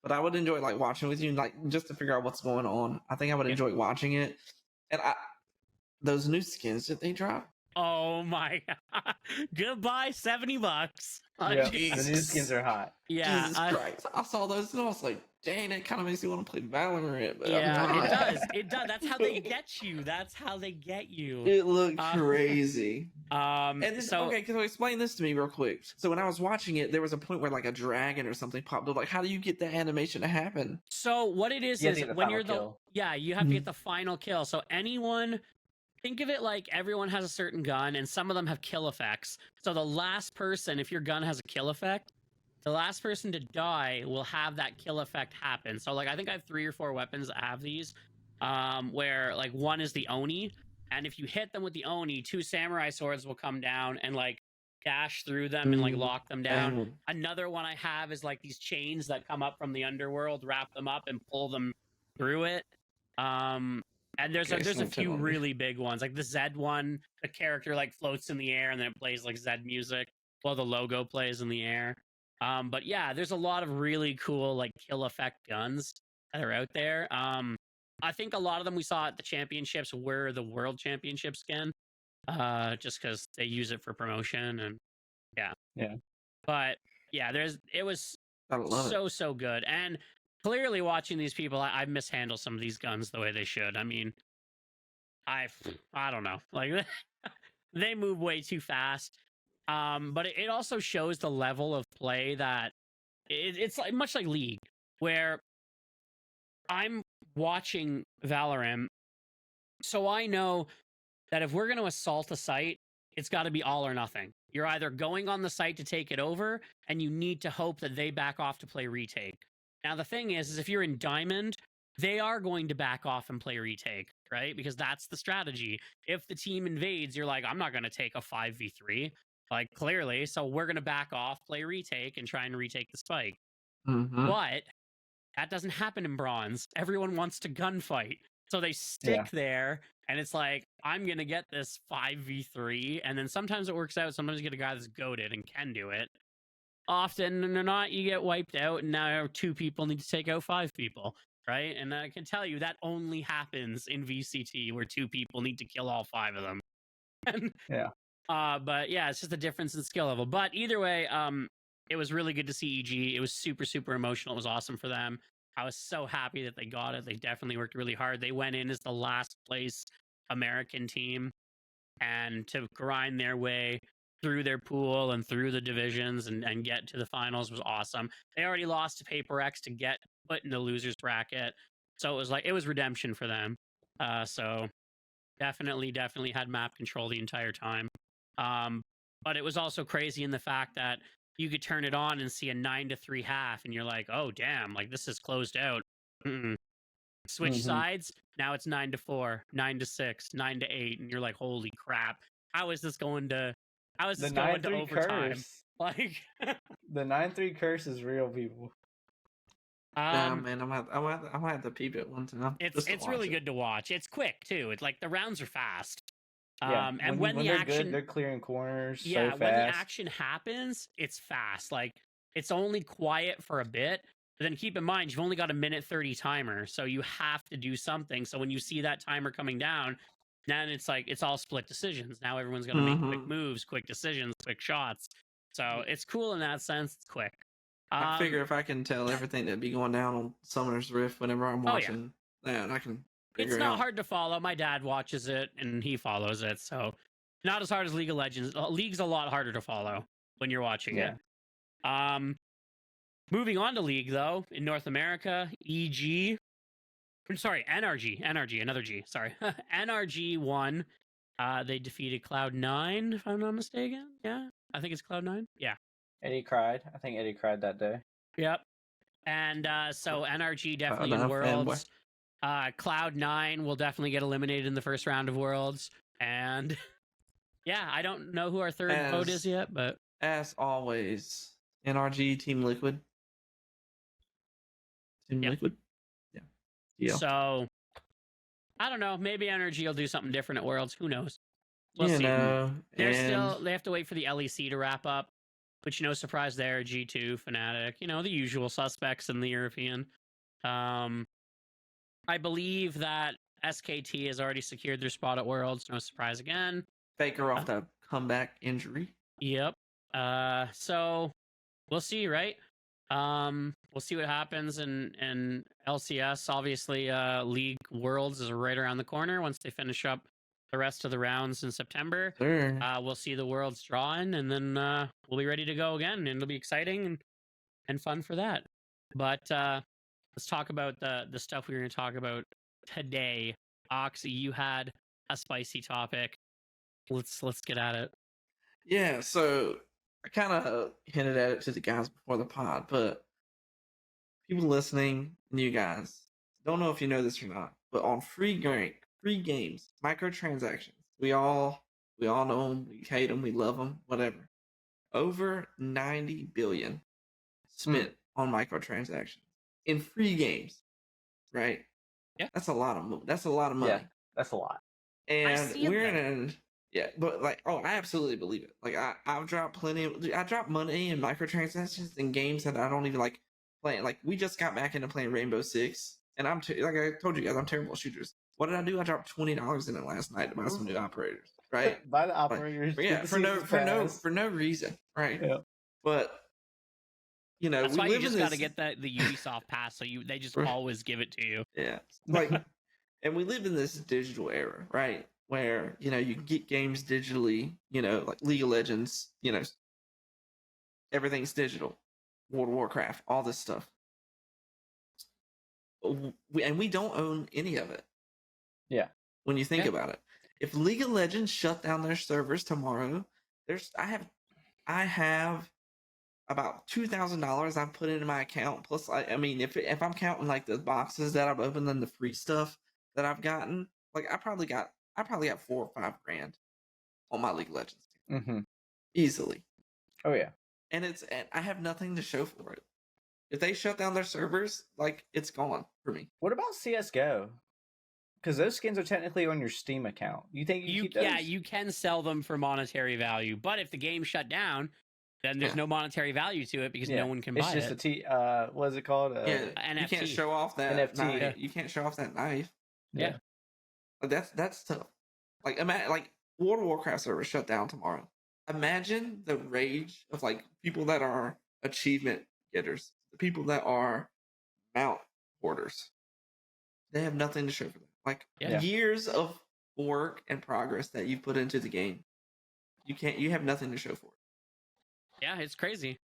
But I would enjoy like watching with you, like just to figure out what's going on. I think I would enjoy watching it. And those new skins that they drop. Oh my god! Goodbye, $70. Yeah, the new skins are hot. Yeah, Jesus Christ! I saw those and I was like, dang, it kind of makes me want to play Valorant. But yeah, it does. It does. That's how they get you. That's how they get you. It looked crazy. And then, okay, so explain this to me real quick. So when I was watching it, there was a point where like a dragon or something popped up. Like, how do you get the animation to happen? So what it is when you're you have to get the final kill. So anyone. Think of it like everyone has a certain gun, and some of them have kill effects. So the last person, if your gun has a kill effect, the last person to die will have that kill effect happen. So like, I think I have 3 or 4 weapons that have these, where like one is the Oni, and if you hit them with the Oni, 2 samurai swords will come down and like dash through them and like lock them down. Another one I have is like these chains that come up from the underworld, wrap them up and pull them through it. And there's a few really big ones, like the Zed one. The character like floats in the air and then it plays like Zed music while the logo plays in the air. But yeah, there's a lot of really cool like kill effect guns that are out there. I think a lot of them we saw at the championships were the World Championship skin, just because they use it for promotion and yeah. But yeah, it was so good. And clearly watching these people, I mishandle some of these guns the way they should. I mean, I don't know, like they move way too fast. But it also shows the level of play that it's like much like League, where I'm watching Valorant, so I know that if we're going to assault a site, it's got to be all or nothing. You're either going on the site to take it over, and you need to hope that they back off to play retake. Now, the thing is if you're in Diamond, they are going to back off and play retake, right? Because that's the strategy. If the team invades, you're like, I'm not going to take a 5v3, like, clearly, so we're going to back off, play retake, and try and retake the spike. But That doesn't happen in bronze. Everyone wants to gunfight. So they stick there, and it's like, I'm going to get this 5v3. And then sometimes it works out. Sometimes you get a guy that's goated and can do it. Often or not, you get wiped out, and now 2 people need to take out 5 people. Right? And I can tell you that only happens in VCT where 2 people need to kill all 5 of them. But yeah, it's just a difference in skill level. But either way, it was really good to see EG. It was super, super emotional. It was awesome for them. I was so happy that they got it. They definitely worked really hard. They went in as the last place American team, and to grind their way through their pool and through the divisions and get to the finals was awesome. They already lost to Paper X to get put in the losers bracket. So it was like, it was redemption for them. So definitely had map control the entire time. But it was also crazy in the fact that you could turn it on and see a 9-3 half, and you're like, oh damn, like this is closed out. Switch sides, now it's 9-4, 9-6, 9-8, and you're like, holy crap, how is this going to overtime? Curse. Like the 9-3 curse is real, people. Nah, man, I'm gonna have to peep it one time. It's really good to watch. It's quick too. It's like the rounds are fast. And when the action, good, they're clearing corners. Yeah, so fast. When the action happens, it's fast. Like it's only quiet for a bit, but then keep in mind you've only got a 1:30 timer, so you have to do something. So when you see that timer coming down, then it's like it's all split decisions. Now everyone's gonna make quick moves, quick decisions, quick shots. So it's cool in that sense. It's quick. I figure if I can tell everything that'd be going down on Summoner's Rift whenever I'm watching, then I can. It's not hard to follow. My dad watches it and he follows it, so not as hard as League of Legends. League's a lot harder to follow when you're watching it. Moving on to League though, in North America, NRG, another G. Sorry, NRG won. They defeated Cloud9, if I'm not mistaken. Yeah, I think it's Cloud9. Yeah. Eddie cried. I think Eddie cried that day. Yep. And so NRG definitely in Worlds. Cloud9 will definitely get eliminated in the first round of Worlds. And yeah, I don't know who our third vote is yet, but as always, NRG Team Liquid. Liquid. Yeah. So I don't know. Maybe NRG will do something different at Worlds. Who knows? We'll see. They have to wait for the LEC to wrap up. Which, no surprise there, G2, Fnatic, the usual suspects in the European. I believe that SKT has already secured their spot at Worlds. No surprise again. Faker off the comeback injury. Yep. So we'll see, right? We'll see what happens in LCS. Obviously, League Worlds is right around the corner once they finish up the rest of the rounds in September. Sure. We'll see the Worlds drawing, and then we'll be ready to go again, and it'll be exciting and fun for that. But let's talk about the stuff we were going to talk about today. Oxy, you had a spicy topic. Let's get at it. Yeah, so I kind of hinted at it to the guys before the pod, but people listening, new guys, don't know if you know this or not, but on free games, microtransactions, we all know them, we hate them, we love them, whatever. Over 90 billion spent on microtransactions in free games, right? Yeah, that's a lot of money. That's a lot of money. Yeah, that's a lot. And we're in. Yeah, but I absolutely believe it. Like I've dropped I dropped money in microtransactions in games that I don't even like playing. Like we just got back into playing Rainbow Six, and like I told you guys, I'm terrible at shooters. What did I do? I dropped $20 in it last night to buy some new operators. Right? Buy the operators. For no reason. Right? Yeah. But that's why you just got to get the Ubisoft pass, so they just always give it to you. Yeah. And we live in this digital era, right? Where you can get games digitally. Like League of Legends. Everything's digital. World of Warcraft, all this stuff. We don't own any of it. Yeah. When you think about it, if League of Legends shut down their servers tomorrow, I have about $2,000 I've put into my account. Plus, I mean, if I'm counting like the boxes that I've opened and the free stuff that I've gotten, like I probably got $4 or $5 grand on my League of Legends team. Mm-hmm. Easily. Oh yeah. And I have nothing to show for it. If they shut down their servers, like it's gone for me. What about CS:GO? Because those skins are technically on your Steam account. You think you keep those? Yeah, you can sell them for monetary value, but if the game shut down, then there's no monetary value to it because no one can buy It's just it. what is it called? Yeah, NFT. you can't show off that NFT, knife. yeah. You can't show off that knife. Yeah. Like, that's tough. Like like World of Warcraft server shut down tomorrow. Imagine the rage of like people that are achievement getters, the people that are mount hoarders. They have nothing to show for them. Like Yeah. years of work and progress that you put into the game. You have nothing to show for it. Yeah, it's crazy.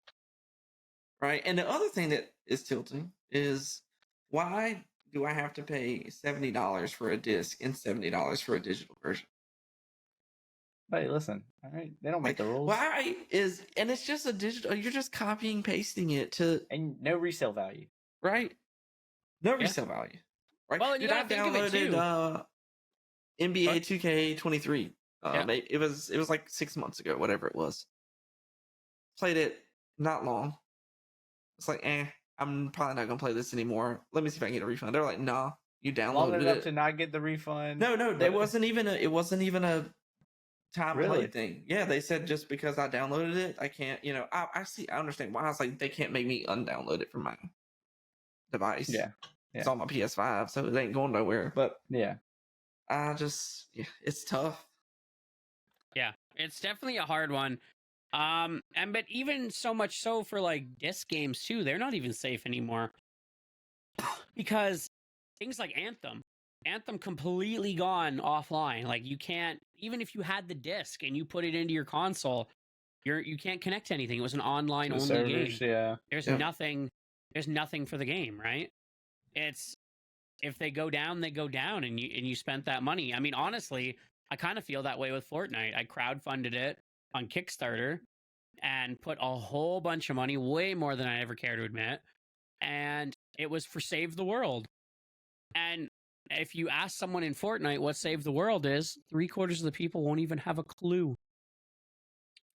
Right? And the other thing that is tilting is why do I have to pay $70 for a disc and $70 for a digital version? Hey, listen. All right, they don't make the rules. Why is and it's just a digital? You're just copying, pasting it to And no resale value. right. No resale value. Right. Well, and you Dude, I gotta think of it, too. downloaded NBA What? 2K23. Yeah. It was like 6 months ago, whatever it was. Played it not long. It's like, I'm probably not gonna play this anymore. Let me see if I can get a refund. They're like, nah, you Long downloaded enough it. to not get the refund. No, but- it wasn't even a time play Really? thing. Yeah, they said just because I downloaded it, I can't. I understand why. I was like, they can't make me undownload it from my device. Yeah. It's on my PS5, so it ain't going nowhere. But Yeah. it's tough. Yeah, it's definitely a hard one. But even so much so for like disc games too, they're not even safe anymore. Because things like Anthem completely gone offline. Like you can't, even if you had the disc and you put it into your console, you can't connect to anything. It was an online The only servers, game. yeah. There's Yeah. nothing for the game, right? It's if they go down, they go down, and you spent that money. I mean, honestly, I kind of feel that way with Fortnite. I crowdfunded it on Kickstarter and put a whole bunch of money, way more than I ever care to admit, and it was for Save the World. And if you ask someone in Fortnite what Save the World is, 3/4 of the people won't even have a clue.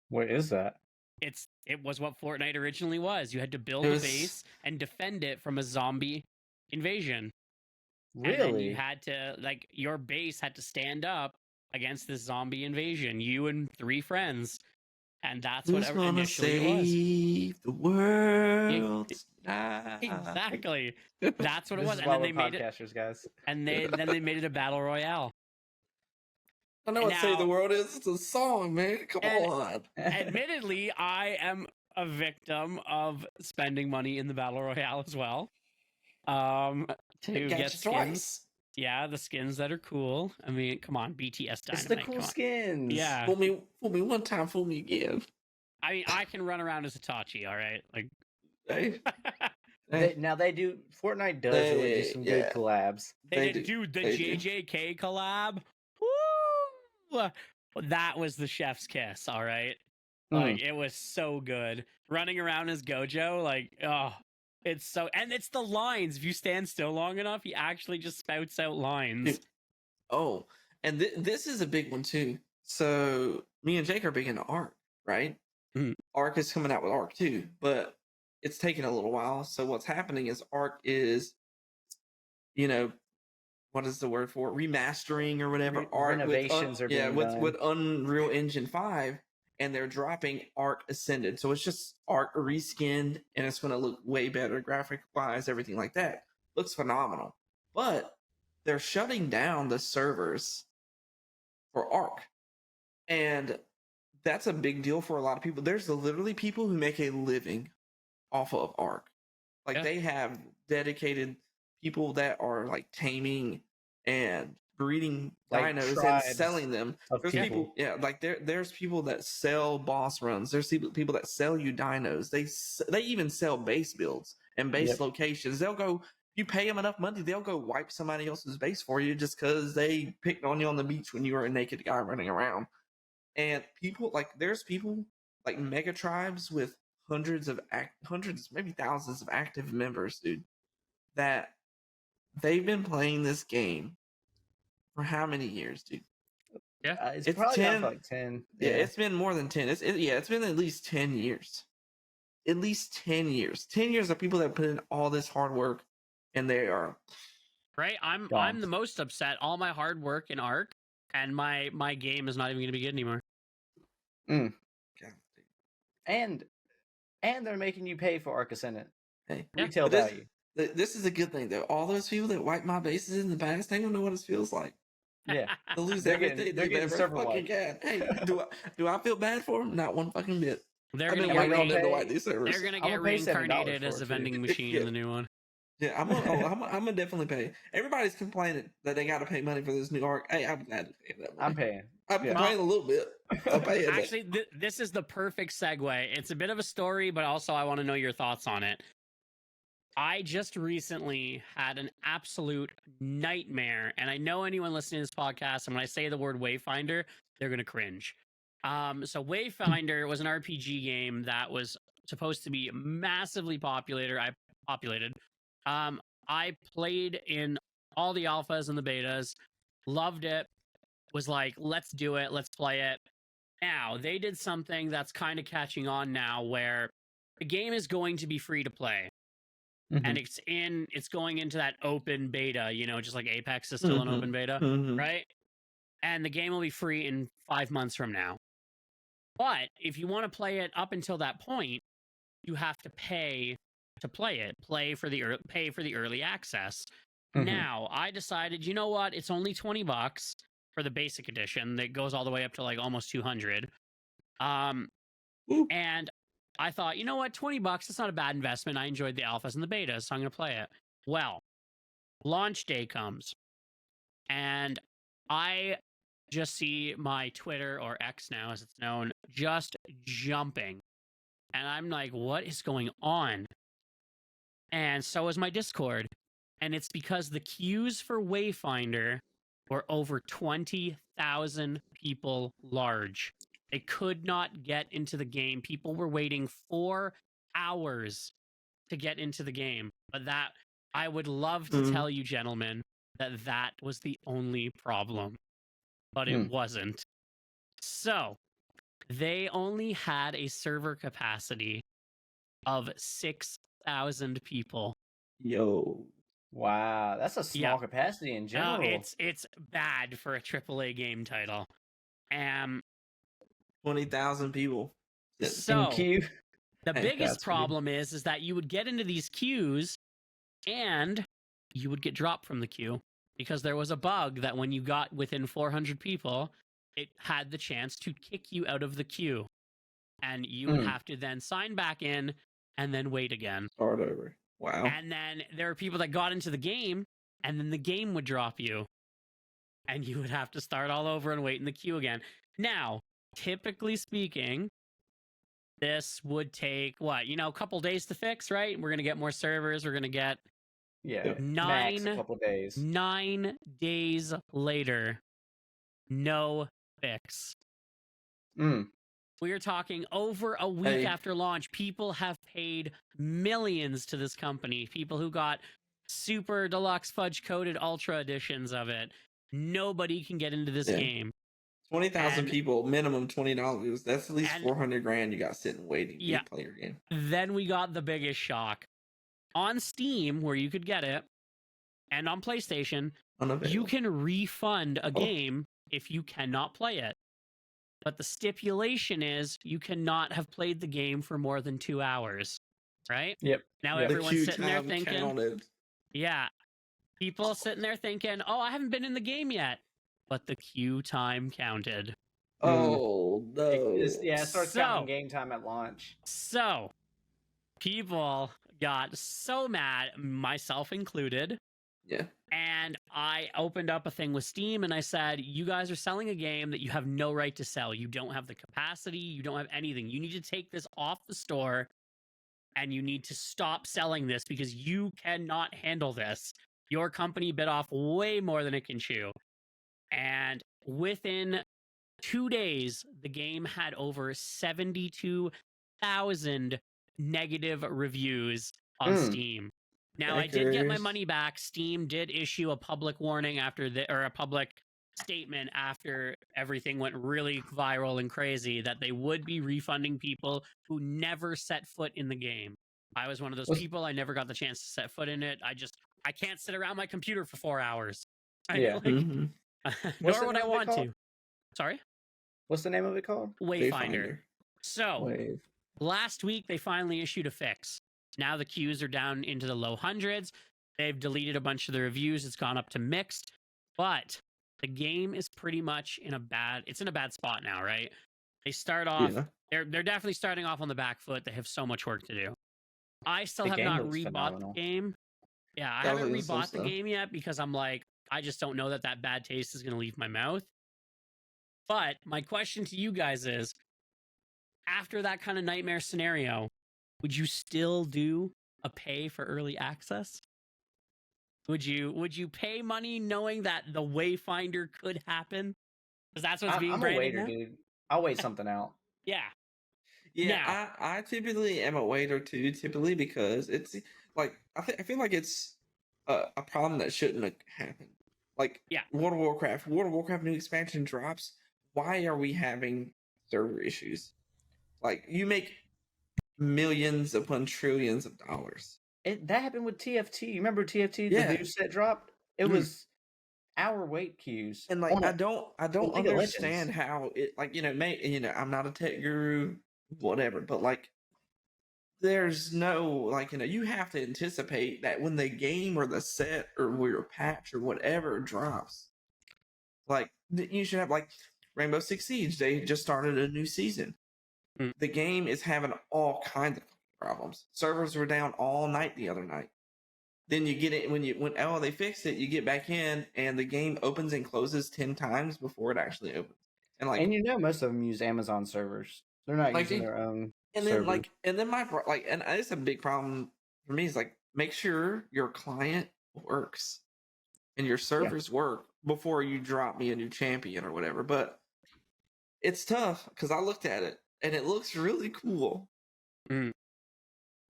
What is that? It was what Fortnite originally was. You had to build It a was- base and defend it from a zombie invasion. And then Really? you had to, like, your base had to stand up against this zombie invasion. You and 3 friends, and that's Who's what gonna initially it was. save the world? tonight? Exactly. That's what it This was. is And why then we're they made it, podcasters, guys. and then they made it a battle royale. I know what Now- Save the World is. It's a song, man. Come And- on. Admittedly, I am a victim of spending money in the battle royale as well. To Gotcha get skins. twice. Yeah, the skins that are cool. I mean, come on, BTS Dynamite. It's the cool come on. skins. Yeah. Fool me one time, fool me again. I mean, I can run around as Itachi, all right? Like, Hey, Now they do. Fortnite does really do some good Yeah. collabs. they They did, do. dude, the They do. JJK collab. Woo! That was the chef's kiss, all right? Like, it was so good. Running around as Gojo, like, oh, it's so. And it's the lines. If you stand still long enough, he actually just spouts out lines. Dude. Oh, and this is a big one too. So me and Jake are big into Ark, right? Mhm. Ark is coming out with Ark 2, but it's taking a little while. So what's happening is Ark is, what is the word for it? Remastering or whatever. Ark renovations are being done. with Unreal Engine 5, and they're dropping Ark Ascended. So it's just Ark reskinned, and it's going to look way better graphic wise, everything like that. Looks phenomenal. But they're shutting down the servers for Ark. And that's a big deal for a lot of people. There's literally people who make a living off of Ark. Like Yeah. they have dedicated people that are like taming and breeding Like dinos and tribes selling them. of There's people. people, yeah, like there's people that sell boss runs. There's people that sell you dinos. They even sell base builds and base Yep. locations. They'll go. You pay them enough money, they'll go wipe somebody else's base for you just because they picked on you on the beach when you were a naked guy running around. And people there's people like mega tribes with hundreds, maybe thousands of active members, dude. That they've been playing this game for how many years, dude? It's It's probably 10. not like 10. Yeah, it's been more than 10. It's been at least 10 years. at least 10 years. 10 years of people that put in all this hard work, and they are Right? I'm Gone. the most upset. All my hard work in Ark, and my game is not even going to be good anymore. God, And they're making you pay for Ark Ascendant. hey, Retail but this- value. This is a good thing though. All those people that wiped my bases in the past, they don't know what it feels like Yeah. to lose They're everything getting- they're they've getting ever server fucking wiped. had. Hey, do I feel bad for them? Not one fucking bit. They're I've going been to I'm get waiting on them to pay- wipe these servers. they're going to I'm get gonna pay $7 reincarnated for as it, a too. vending machine in the new one. Yeah, I'm gonna definitely pay. Everybody's complaining that they got to pay money for this new Ark. Hey, I'm glad to pay that money. I'm paying. I'm yeah. complaining a little bit. I'll pay it. Actually, this is the perfect segue. It's a bit of a story, but also I want to know your thoughts on it. I just recently had an absolute nightmare, and I know anyone listening to this podcast, and when I say the word Wayfinder, they're gonna cringe. So Wayfinder was an RPG game that was supposed to be massively populated. I played in all the alphas and the betas, loved it, was like, let's do it, let's play it. Now, they did something that's kind of catching on now where the game is going to be free to play. Mhm. And it's going into that open beta, just like Apex is still an Mhm. open beta, Mhm. right? And the game will be free in 5 months from now. But if you want to play it up until that point, you have to pay to play it. Pay for the early access. Mhm. Now, I decided, you know what? It's only $20 for the basic edition that goes all the way up to like almost 200. Ooh. And I thought, you know what? $20, it's not a bad investment. I enjoyed the alphas and the betas, so I'm going to play it. Well, launch day comes, and I just see my Twitter, or X now as it's known, just jumping. And I'm like, what is going on? And so is my Discord. And it's because the queues for Wayfinder were over 20,000 people large. They could not get into the game. People were waiting 4 hours to get into the game. But that, I would love to Mhm. tell you, gentlemen, that was the only problem. But it wasn't. So, they only had a server capacity of 6,000 people. Yo. Wow, that's a small Yeah. capacity in general. It's bad for a AAA game title. 20,000 people. So in queue. the Hey, biggest that's problem is that you would get into these queues and you would get dropped from the queue because there was a bug that when you got within 400 people, it had the chance to kick you out of the queue. And you would have to then sign back in and then wait again. Start over. Wow. And then there are people that got into the game and then the game would drop you. And you would have to start all over and wait in the queue again. Now, typically speaking, this would take a couple days to fix, right? We're going to get more servers. We're going to get Yeah, max a couple days. 9 days later, no fix. We are talking over a week Hey. after launch. People have paid millions to this company. People who got super deluxe fudge coated ultra editions of it. Nobody can get into this Yeah. game. 20,000 And- people, minimum $20. That's at least and- 400 grand you got sitting waiting Yeah. to play your game. Then we got the biggest shock. On Steam, where you could get it, and on PlayStation, Unavailable. you can refund a game if you cannot play it. But the stipulation is you cannot have played the game for more than 2 hours. Right? Yep. Now Yeah. The everyone's queue sitting there time thinking, counted. yeah. People sitting there thinking, oh, I haven't been in the game yet. But the queue time counted. Oh, no. It starts So- counting game time at launch. So, people got so mad, myself included. Yeah. And I opened up a thing with Steam and I said, you guys are selling a game that you have no right to sell. You don't have the capacity. You don't have anything. You need to take this off the store and you need to stop selling this because you cannot handle this. Your company bit off way more than it can chew. And within 2 days, the game had over 72,000 negative reviews on Steam. Now, I did get my Hackers. money back. Steam did issue a public warning after or a public statement after everything went really viral and crazy that they would be refunding people who never set foot in the game. I was one of those Was- people. I never got the chance to set foot in it. I can't sit around my computer for 4 hours. Yeah. Mhm. What's Nor the would I name of it want called? to. Sorry? What's the name of it called? Wayfinder. So, Wave. last week they finally issued a fix. Now the queues are down into the low hundreds. They've deleted a bunch of the reviews. It's gone up to mixed. But the game is pretty much in a bad spot now, right? They start off Yeah. they're definitely starting off on the back foot. They have so much work to do. I still The have game not looks rebought phenomenal. the game. Yeah, I That haven't looks rebought the so. game yet because I'm like, I just don't know that bad taste is going to leave my mouth. But my question to you guys is, after that kind of nightmare scenario, would you still do a pay for early access? Would you pay money knowing that the Wayfinder could happen? Because that's what's being I'm a branded waiter, now? dude. I'll wait something out. Yeah. Yeah, I typically am a waiter too, typically because it's like I feel like it's a problem that shouldn't have happened. Like Yeah. World of Warcraft new expansion drops. Why are we having server issues? Like you make millions upon trillions of dollars. That happened with TFT. You remember TFT? Yeah. The new set dropped. It Mhm. was hour wait queues. And like on I a- don't League of understand Legends. how it like I'm not a tech guru, whatever, but like there's no like you have to anticipate that when the game or the set or your patch or whatever drops, like you should have like Rainbow Six Siege. They just started a new season. Mm. The game is having all kinds of problems. Servers were down all night the other night. Then you get it when they fixed it, you get back in and the game opens and closes 10 times before it actually opens. And like And most of them use Amazon servers. They're not Like, using their own. and then server. and it's a big problem for me is like make sure your client works and your servers work before you drop me a new champion or whatever. But it's tough because I looked at it and it looks really cool. Mm.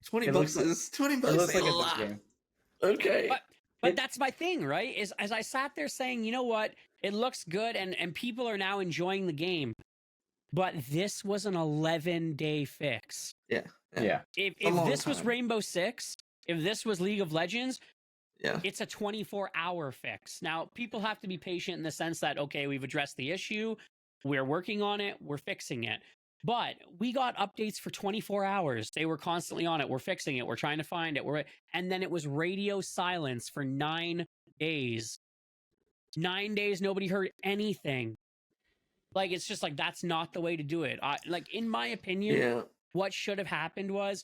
20 It bucks looks like- is 20 It bucks looks like ain't a a lot. good game. Okay. But that's my thing, right? Is as I sat there saying, you know what, it looks good and people are now enjoying the game. But this was an 11-day fix. Yeah. Yeah. If a long this was time. Rainbow Six, if this was League of Legends, Yeah. it's a 24-hour fix. Now, people have to be patient in the sense that, okay, we've addressed the issue, we're working on it, we're fixing it. But we got updates for 24 hours. They were constantly on it. We're fixing it. We're trying to find it. And then it was radio silence for 9 days. 9 days, nobody heard anything. Like, it's just like, that's not the way to do it. Like, in my opinion, Yeah. what should have happened was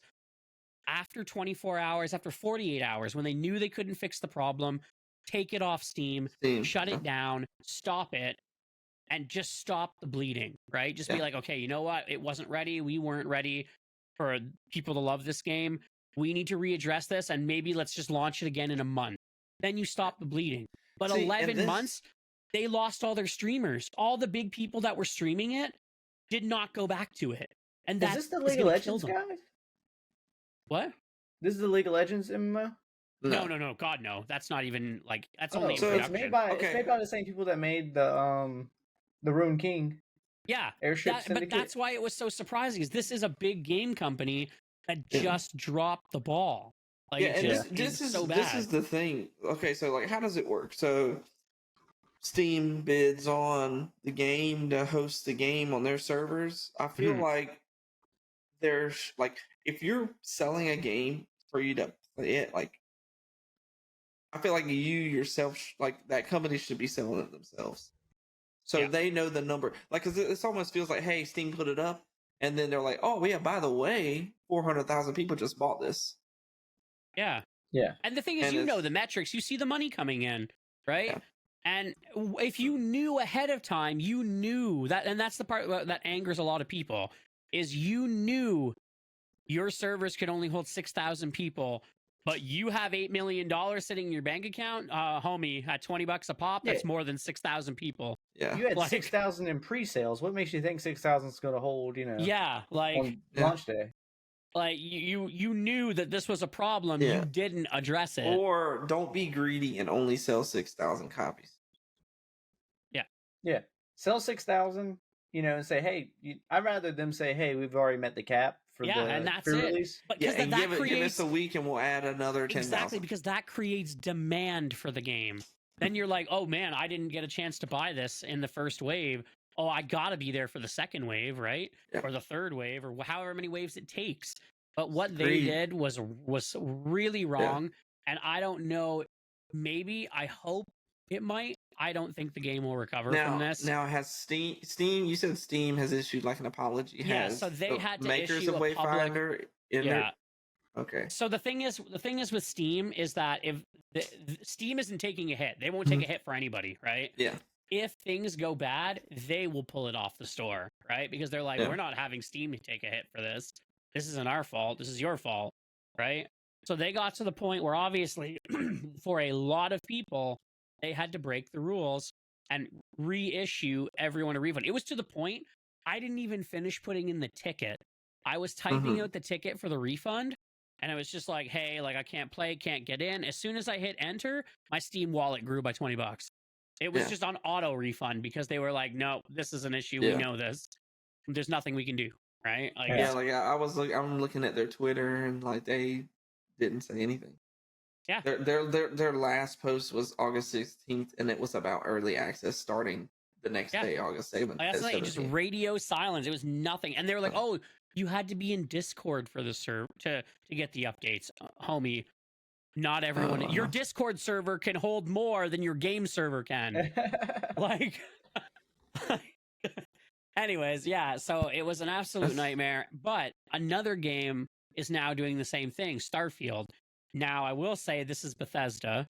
after 24 hours, after 48 hours, when they knew they couldn't fix the problem, take it off Steam, Steam. shut it down, stop it, and just stop the bleeding, right? Just be Yeah. like, okay, you know what? It wasn't ready. We weren't ready for people to love this game. We need to readdress this, and maybe let's just launch it again in a month. Then you stop the bleeding. But See, and 11 this- months, they lost all their streamers. All the big people that were streaming it did not go back to it. And Is that this the is League of gonna kill Legends them. guy? What? This is the League of Legends MMO? No. God, no. That's not even like that's Oh, only in so it's production. made by Okay. it's made by the same people that made the Ruined King Yeah, Airship but Syndicate. that's why it was so surprising. Is this is a big game company that Yeah. just dropped the ball? Like, Yeah, it and just this is so bad. this is the thing. Okay, so like how does it work? So Steam bids on the game to host the game on their servers. I feel Mhm. like there's like if you're selling a game for you to play it, like I feel like you yourself like that company should be selling it themselves. So Yeah. they know the number. Like cuz it almost feels like hey, Steam put it up and then they're like, "Oh, yeah, by the way, 400,000 people just bought this." Yeah. Yeah. And the thing is, And you know it's- the metrics, you see the money coming in, right? Yeah. And if you knew ahead of time, you knew that, and that's the part that angers a lot of people, is you knew your servers could only hold 6,000 people, but you have $8 million sitting in your bank account, homie, at $20 a pop, that's Yeah. more than 6,000 people. Yeah. You had Like- 6,000 in pre-sales. What makes you think 6,000 is going to hold? Yeah, like on Yeah. launch day. you knew that this was a problem, Yeah. you didn't address it. Or don't be greedy and only sell 6,000 copies. Yeah, sell 6,000. And say, hey, I'd rather them say, hey, we've already met the cap for Yeah, and the that's it. pre-release. But Yeah, because and that give us creates a week, and we'll add another 10,000. exactly because that creates demand for the game. Then you're like, oh man, I didn't get a chance to buy this in the first wave. Oh, I gotta be there for the second wave, right? Yeah. Or the third wave, or however many waves it takes. But what they Greed. did was really wrong, and I don't know. Maybe I hope it might. I don't think the game will recover from this. Now has Steam? You said Steam has issued like an apology. Yeah, Has so they the had to makers issue of a public. Wayfinder in Yeah. there. Okay. So the thing is with Steam is that if Steam isn't taking a hit, they won't take a hit for anybody, right? Yeah. If things go bad, they will pull it off the store, right? Because they're like, Yeah. we're not having Steam to take a hit for this. This isn't our fault. This is your fault, right? So they got to the point where obviously for a lot of people, they had to break the rules and reissue everyone a refund. It was to the point I didn't even finish putting in the ticket. I was typing out the ticket for the refund, and it was just like, hey, like I can't play, can't get in. As soon as I hit enter, my Steam wallet grew by $20. It was Yeah. just on auto refund because they were like, no, this is an issue. Yeah. We know this. There's nothing we can do, right? Like, Yeah, like I'm looking at their Twitter, and like they didn't say anything. Yeah. Their last post was August 16th, and it was about early access starting the next Yeah. day, August 7th. that's like just 17th. radio silence. It was nothing, and they were like, oh, you had to be in Discord for the server to get the updates, homie. Not everyone. Your Discord server can hold more than your game server can. Like, anyways, yeah. So it was an absolute nightmare. But another game is now doing the same thing, Starfield. Now, I will say this is Bethesda.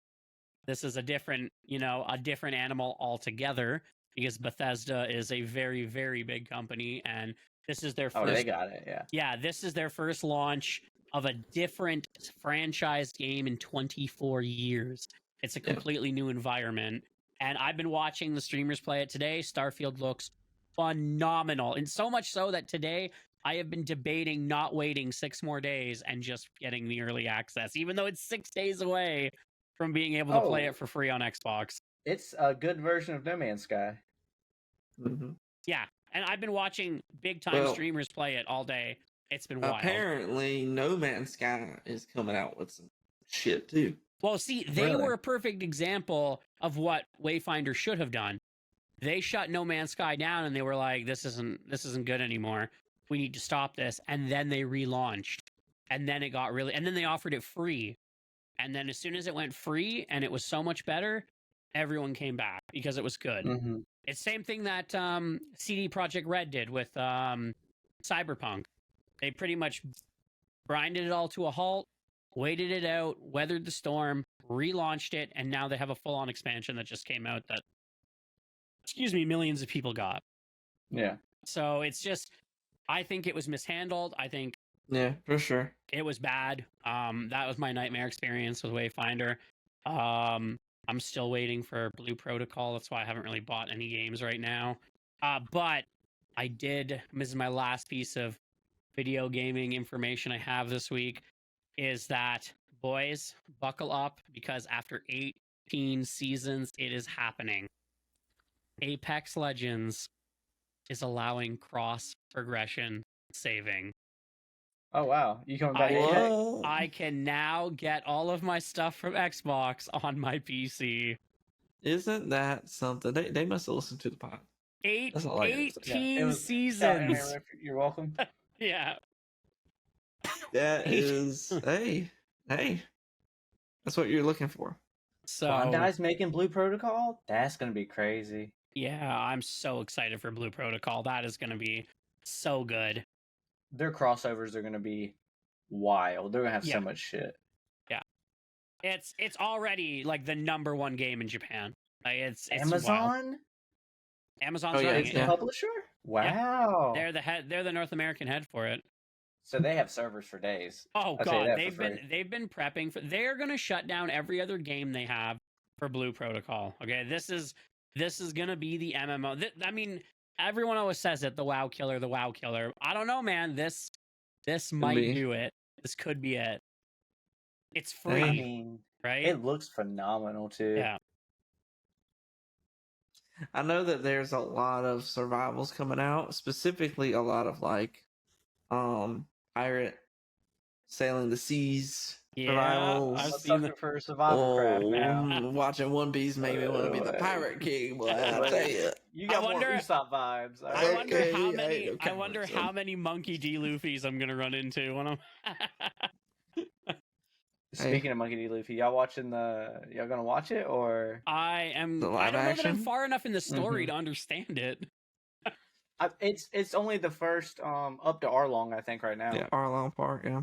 This is a different animal altogether because Bethesda is a very, very big company, and this is their first. Oh, they got it. Yeah. Yeah, this is their first launch of a different franchise game in 24 years. It's a completely new environment. And I've been watching the streamers play it today. Starfield looks phenomenal. And so much so that today I have been debating not waiting 6 more days and just getting the early access, even though it's 6 days away from being able to play it for free on Xbox. It's a good version of No Man's Sky. Mhm. Yeah. And I've been watching big time streamers play it all day. It's been wild. Apparently, No Man's Sky is coming out with some shit too. Well, see, they were a perfect example of what Wayfinder should have done. They shut No Man's Sky down, and they were like, "This isn't good anymore. We need to stop this." And then they relaunched, and then it got and then they offered it free, and then as soon as it went free and it was so much better, everyone came back because it was good. Mm-hmm. It's same thing that CD Projekt Red did with Cyberpunk. They pretty much grinded it all to a halt, waited it out, weathered the storm, relaunched it, and now they have a full-on expansion that just came out that, millions of people got. Yeah. So it's just, I think it was mishandled. I think Yeah, for sure. it was bad. That was my nightmare experience with Wayfinder. I'm still waiting for Blue Protocol. That's why I haven't really bought any games right now. But I did, this is my last piece of video gaming information I have this week, is that, boys, buckle up, because after 18 seasons, it is happening. Apex Legends is allowing cross progression saving. Oh wow, you coming back? I can now get all of my stuff from Xbox on my PC. Isn't that something? They must have listened to the pod. That's all I gotta say. 18 seasons. You're welcome. Yeah. That is, hey, that's what you're looking for. So Bandai's making Blue Protocol. That's gonna be crazy. yeah, I'm so excited for Blue Protocol. That is going to be so good. Their crossovers are gonna be wild. They're gonna have so much shit. Yeah, it's already like the #1 game in Japan. Like, it's Amazon. wild. Amazon's Oh, yeah, running It's it. the publisher. Wow. They're the head. They're the North American head for it. So they have servers for days. Oh I'll tell you god, that for free. they've been prepping for. They're gonna shut down every other game they have for Blue Protocol. Okay, this is gonna be the MMO. I mean, everyone always says it, the WoW killer, the WoW killer. I don't know, man. This might be. do it. This could be it. It's I free, mean, right? it looks phenomenal too. Yeah. I know that there's a lot of survivals coming out, specifically a lot of like pirate sailing the seas Yeah, survivals. I've I'm a seen sucker for survival craft now. Watching One Piece made me want to be the pirate king. Boy, I tell you. You I got more wonder- Usopp vibes. all I right? wonder Okay, how I ain't many. no I wonder coward, so. how many Monkey D. Luffy's I'm gonna run into when I'm. Speaking of Monkey D. Luffy, y'all gonna watch it or? I am. The I live don't know that I'm action? far enough in the story Mhm. to understand it. It's only the first up to Arlong, I think, right now. Yeah, Arlong Park. Yeah.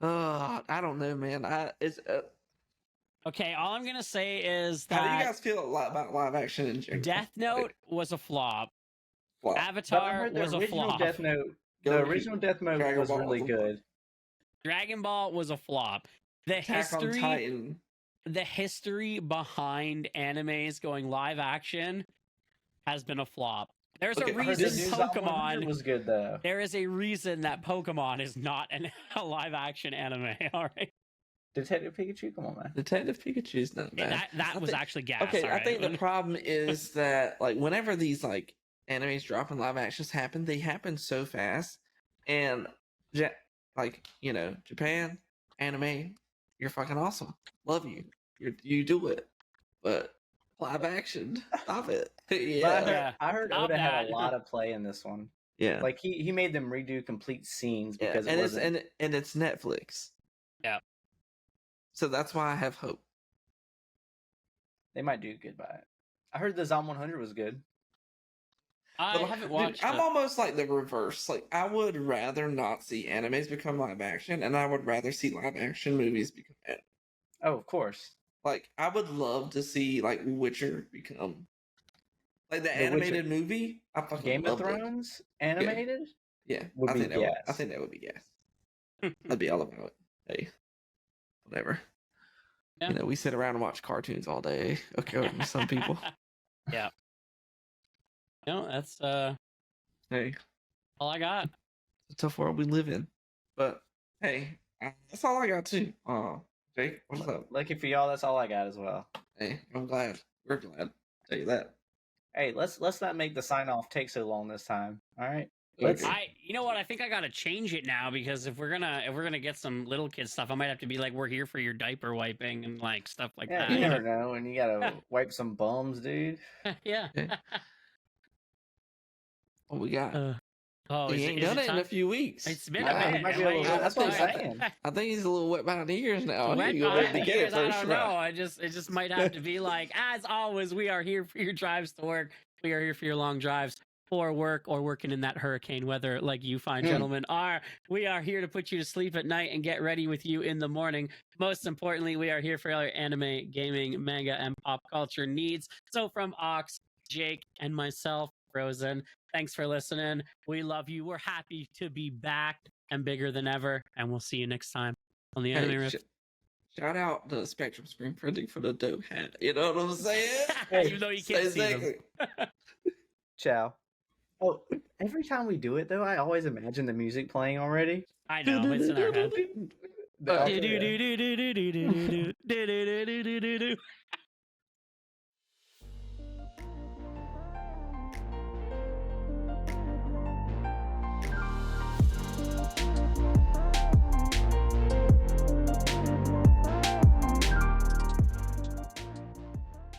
I don't know, man. It's Okay, all I'm gonna say is how do you that guys feel about live action in general? Death Note was a flop. Wow. But I Avatar heard the was a original flop. Death Note. Go The to original Death Note Dragon was Ball really was a flop. good. Dragon Ball was a flop. The Attack on history, Titan. the history behind animes going live action has been a flop. There's Okay, a I heard reason this New Zom 100 Pokemon. was good though. There is a reason that Pokemon is not a live action anime. All right, Detective Pikachu, come on, man. Detective Pikachu's not bad. that I was think- actually gas. Okay, all I right? think the problem is that like whenever these like animes dropping live actions happen, they happen so fast, and like Japan anime, you're fucking awesome, love you, you do it, but live action, stop it. But Yeah, I heard Stop Oda had that. a lot of play in this one. yeah, Like he made them redo complete scenes yeah. because And it it's wasn't. and it's Netflix. Yeah. So that's why I have hope. They might do good by it. I heard the Zom 100 was good. I But, like, haven't dude, watched. I'm it. almost like the reverse. Like I would rather not see animes become live action, and I would rather see live action movies become anime. Oh, of course. Like I would love to see like Witcher become like the The animated movie. I fucking Game of loved it. Thrones animated. Yeah, would I be think that would, I gas. think that would be gas. I'd be all about it. Hey, whatever. Yeah. You know, we sit around and watch cartoons all day. Okay, some people. Yeah. No, that's Hey, all I got. it's a tough world we live in. But hey, that's all I got too. Jake, what's up? Lucky for y'all, that's all I got as well. Hey, I'm glad. We're glad. Tell you that. Hey, let's not make the sign off take so long this time. All right. Okay. You know what? I think I gotta change it now because if we're gonna get some little kid stuff, I might have to be like, we're here for your diaper wiping and like stuff like Yeah, that. you never know, and you gotta wipe some bums, dude. Yeah. Okay. What we got? Oh, he is ain't it, is done it it in time? a few weeks. It's been I a know, he minute. might be a little wet. That's what I'm saying. I think he's a little wet behind the ears now. Wet He go back behind to the get it ears, I first don't try. know. It just might have to be like, as always, we are here for your drives to work. We are here for your long drives for work or working in that hurricane weather like you fine gentlemen are. We are here to put you to sleep at night and get ready with you in the morning. Most importantly, we are here for all your anime, gaming, manga, and pop culture needs. So from Ox, Jake, and myself, Frozen, thanks for listening. We love you. We're happy to be back and bigger than ever. And we'll see you next time on the Anime Hey, Riff. shout out to Spectrum Screen Printing for the dope hat. You know what I'm saying? Even though you can't see them. Ciao. Oh, every time we do it though, I always imagine the music playing already. I know, it's in our head. The- Okay. yeah.